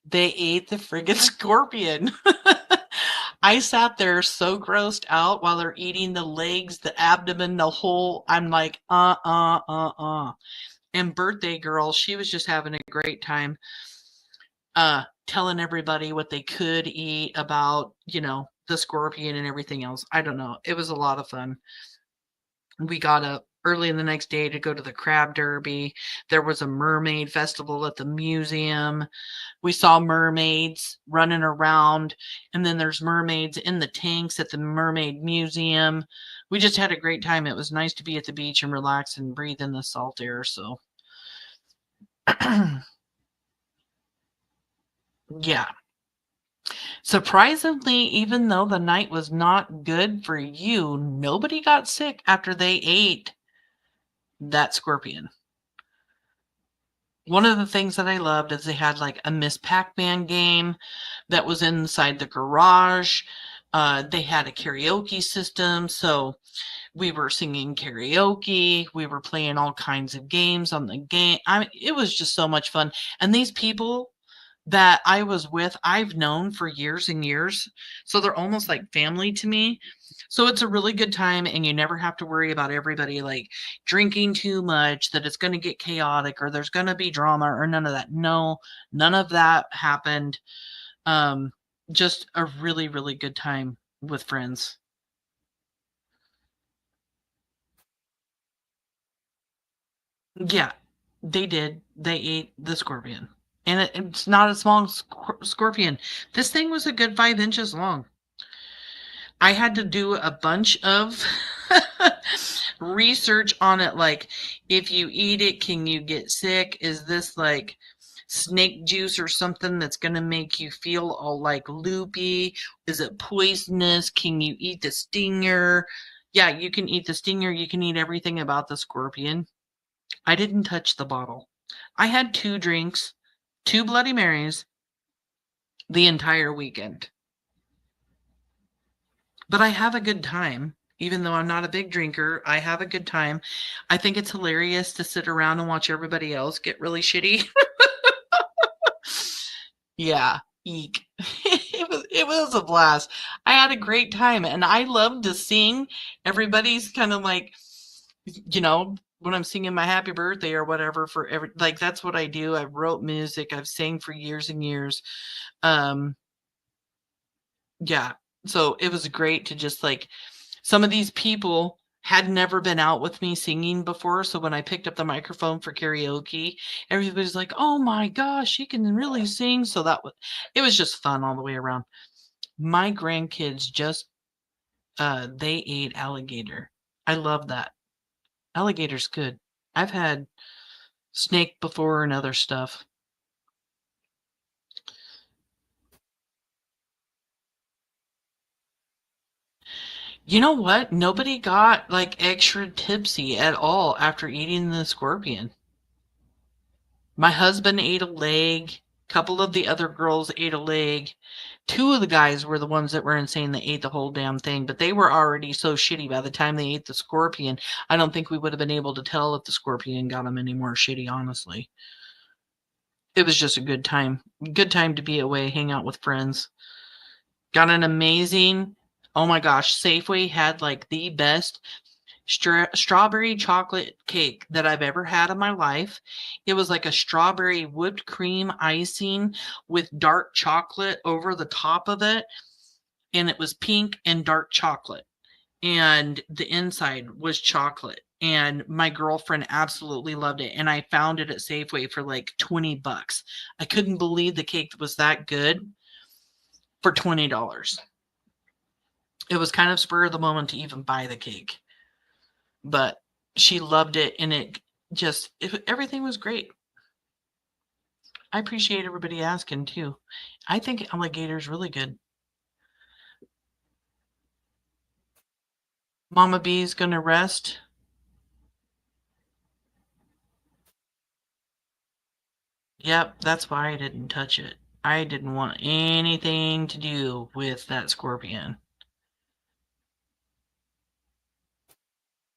They ate the friggin' scorpion. I sat there so grossed out while they're eating the legs, the abdomen, the whole. I'm like, And birthday girl, she was just having a great time, telling everybody what they could eat about, the scorpion and everything else. I don't know. It was a lot of fun. We got up early in the next day to go to the crab derby. There was a mermaid festival at the museum. We saw mermaids running around, and then there's mermaids in the tanks at the mermaid museum. We just had a great time. It was nice to be at the beach and relax and breathe in the salt air. So yeah. Surprisingly, even though the night was not good for you, nobody got sick after they ate that scorpion. One of the things that I loved is they had like a Miss Pac-Man game that was inside the garage. They had a karaoke system, so we were singing karaoke. We were playing all kinds of games on the game. It was just so much fun. And these people that I was with, I've known for years and years, so they're almost like family to me. So it's a really good time, and you never have to worry about everybody like drinking too much, that it's going to get chaotic or there's going to be drama or none of that. No, none of that happened. Just a really, really good time with friends. Yeah, they did. They ate the scorpion. And it's not a small scorpion. This thing was a good 5 inches long. I had to do a bunch of research on it. Like, if you eat it, can you get sick? Is this like snake juice or something that's going to make you feel all like loopy? Is it poisonous? Can you eat the stinger? Yeah, you can eat the stinger. You can eat everything about the scorpion. I didn't touch the bottle. I had 2 drinks, 2 Bloody Marys the entire weekend. But I have a good time. Even though I'm not a big drinker, I have a good time. I think it's hilarious to sit around and watch everybody else get really shitty. Yeah, eek. It was a blast. I had a great time, and I love to sing. Everybody's kind of like, when I'm singing my happy birthday or whatever for like, that's what I do. I wrote music. I've sang for years and years. Yeah. So it was great to just like, some of these people had never been out with me singing before. So when I picked up the microphone for karaoke, everybody's like, oh my gosh, she can really sing. So it was just fun all the way around. My grandkids they ate alligator. I love that. Alligator's good. I've had snake before and other stuff. You know what? Nobody got like extra tipsy at all after eating the scorpion. My husband ate a leg. A couple of the other girls ate a leg. 2 of the guys were the ones that were insane. They ate the whole damn thing, but they were already so shitty by the time they ate the scorpion. I don't think we would have been able to tell if the scorpion got them any more shitty, honestly. It was just a good time. Good time to be away, hang out with friends. Got an amazing, oh my gosh, Safeway had like the best strawberry chocolate cake that I've ever had in my life. It was like a strawberry whipped cream icing with dark chocolate over the top of it. And it was pink and dark chocolate. And the inside was chocolate. And my girlfriend absolutely loved it. And I found it at Safeway for like $20. I couldn't believe the cake was that good for $20. It was kind of spur of the moment to even buy the cake. But she loved it, and everything was great. I appreciate everybody asking too. I think alligator's really good. Mama B's gonna rest. Yep, that's why I didn't touch it. I didn't want anything to do with that scorpion.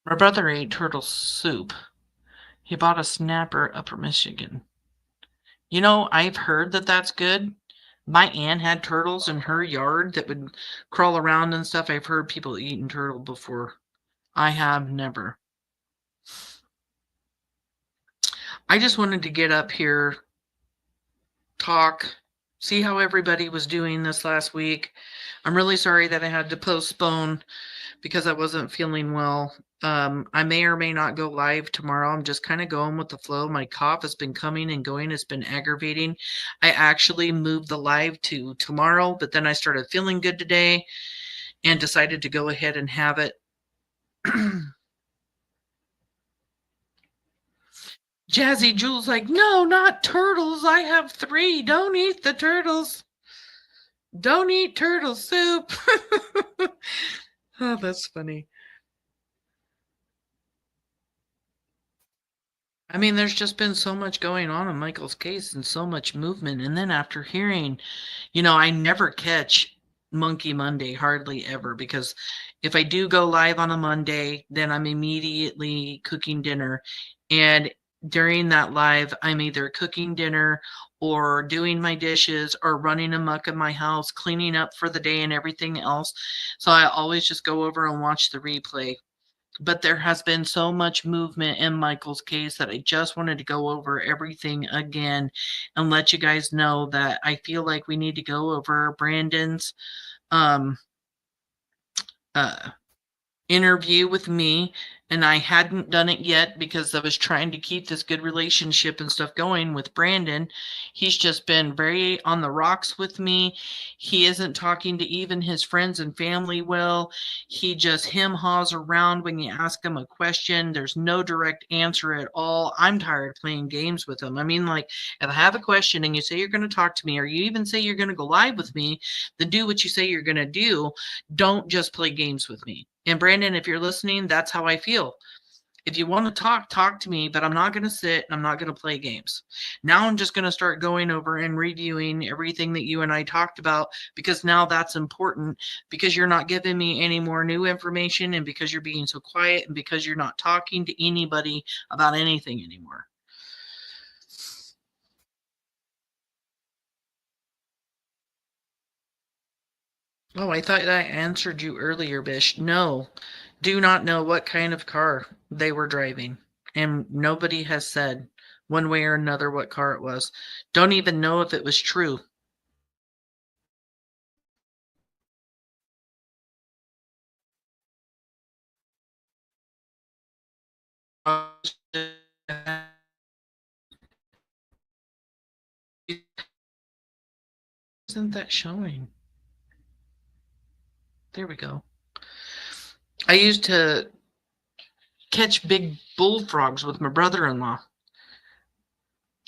My brother ate turtle soup. He bought a snapper, Upper Michigan. You know, I've heard that that's good. My aunt had turtles in her yard that would crawl around and stuff. I've heard people eating turtle before. I have never. I just wanted to get up here, talk, see how everybody was doing this last week. I'm really sorry that I had to postpone because I wasn't feeling well. I may or may not go live tomorrow. I'm just kind of going with the flow. My cough has been coming and going. It's been aggravating. I actually moved the live to tomorrow, but then I started feeling good today and decided to go ahead and have it. Jazzy Jules like, no, not turtles. I have 3. Don't eat the turtles. Don't eat turtle soup. Oh, that's funny. I mean, there's just been so much going on in Michael's case and so much movement. And then after hearing, I never catch Monkey Monday, hardly ever, because if I do go live on a Monday, then I'm immediately cooking dinner. And during that live, I'm either cooking dinner or doing my dishes or running amok in my house, cleaning up for the day and everything else. So I always just go over and watch the replay. But there has been so much movement in Michael's case that I just wanted to go over everything again and let you guys know that I feel like we need to go over Brandon's interview with me, and I hadn't done it yet because I was trying to keep this good relationship and stuff going with Brandon. He's just been very on the rocks with me. He isn't talking to even his friends and family well. He just hem-haws around when you ask him a question. There's no direct answer at all. I'm tired of playing games with him. I mean, like, if I have a question and you say you're going to talk to me, or you even say you're going to go live with me, then do what you say you're going to do. Don't just play games with me. And Brandon, if you're listening, that's how I feel. If you want to talk to me, but I'm not going to sit and I'm not going to play games. Now I'm just going to start going over and reviewing everything that you and I talked about, because now that's important, because you're not giving me any more new information, and because you're being so quiet, and because you're not talking to anybody about anything anymore. Oh, I thought I answered you earlier, Bish. No, do not know what kind of car they were driving. And nobody has said one way or another what car it was. Don't even know if it was true. Isn't that showing? There we go. I used to catch big bullfrogs with my brother-in-law.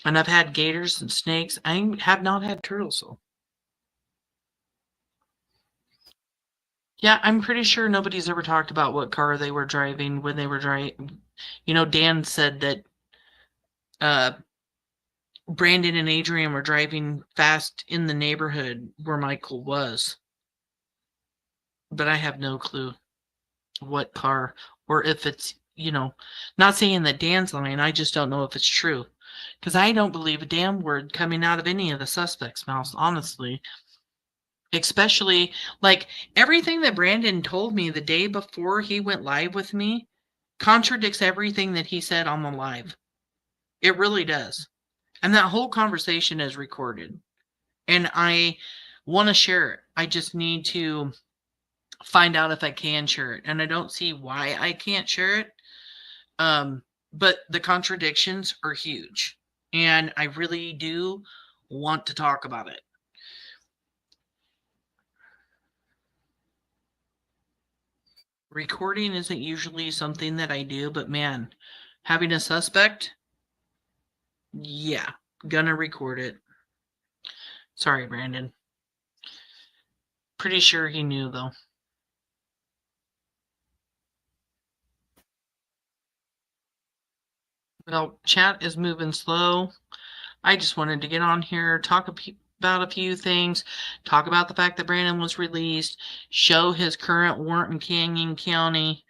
And I've had gators and snakes. I have not had turtles, though. Yeah, I'm pretty sure nobody's ever talked about what car they were driving when they were driving. Dan said that Brandon and Adrian were driving fast in the neighborhood where Michael was. But I have no clue what car, or if it's, not saying that Dan's lying. I just don't know if it's true. Because I don't believe a damn word coming out of any of the suspects' mouths, honestly. Especially, like, everything that Brandon told me the day before he went live with me contradicts everything that he said on the live. It really does. And that whole conversation is recorded. And I want to share it. I just need to find out if I can share it. And I don't see why I can't share it. But the contradictions are huge. And I really do want to talk about it. Recording isn't usually something that I do, but man, having a suspect, yeah, gonna record it. Sorry, Brandon. Pretty sure he knew, though. Well, chat is moving slow. I just wanted to get on here, talk about a few things, talk about the fact that Brandon was released, show his current warrant in Canyon County,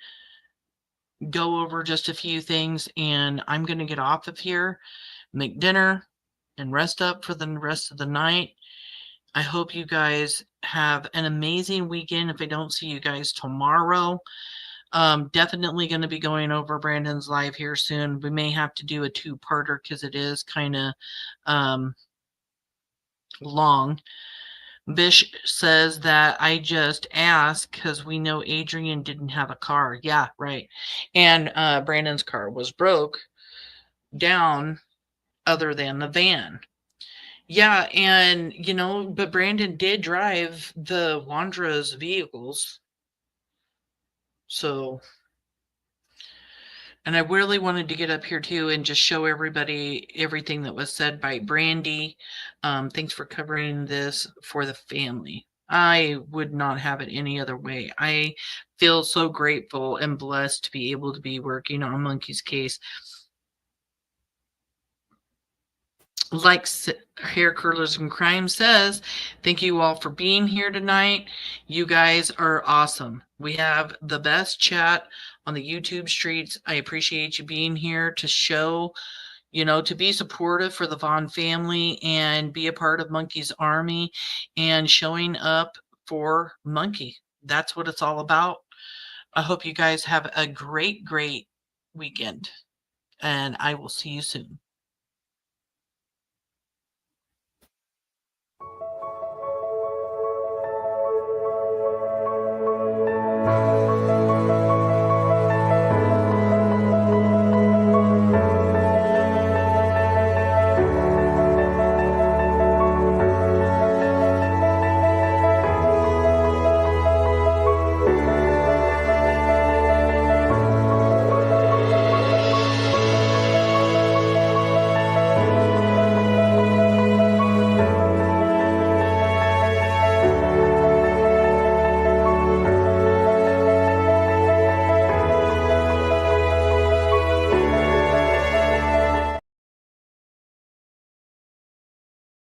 go over just a few things, and I'm going to get off of here, make dinner, and rest up for the rest of the night. I hope you guys have an amazing weekend. If I don't see you guys tomorrow, definitely going to be going over Brandon's live here soon. We may have to do a two-parter because it is kind of long. Bish says that I just asked because we know Adrian didn't have a car. Yeah, right. And Brandon's car was broke down other than the van. Yeah, and but Brandon did drive the Wandra's vehicles. So, and I really wanted to get up here too and just show everybody everything that was said by Brandy. Thanks for covering this for the family. I would not have it any other way. I feel so grateful and blessed to be able to be working on Monkey's case. Like Hair Curlers and Crime says, thank you all for being here tonight. You guys are awesome. We have the best chat on the YouTube streets. I appreciate you being here to show, to be supportive for the Vaughan family and be a part of Monkey's army and showing up for Monkey. That's what it's all about. I hope you guys have a great, great weekend, and I will see you soon.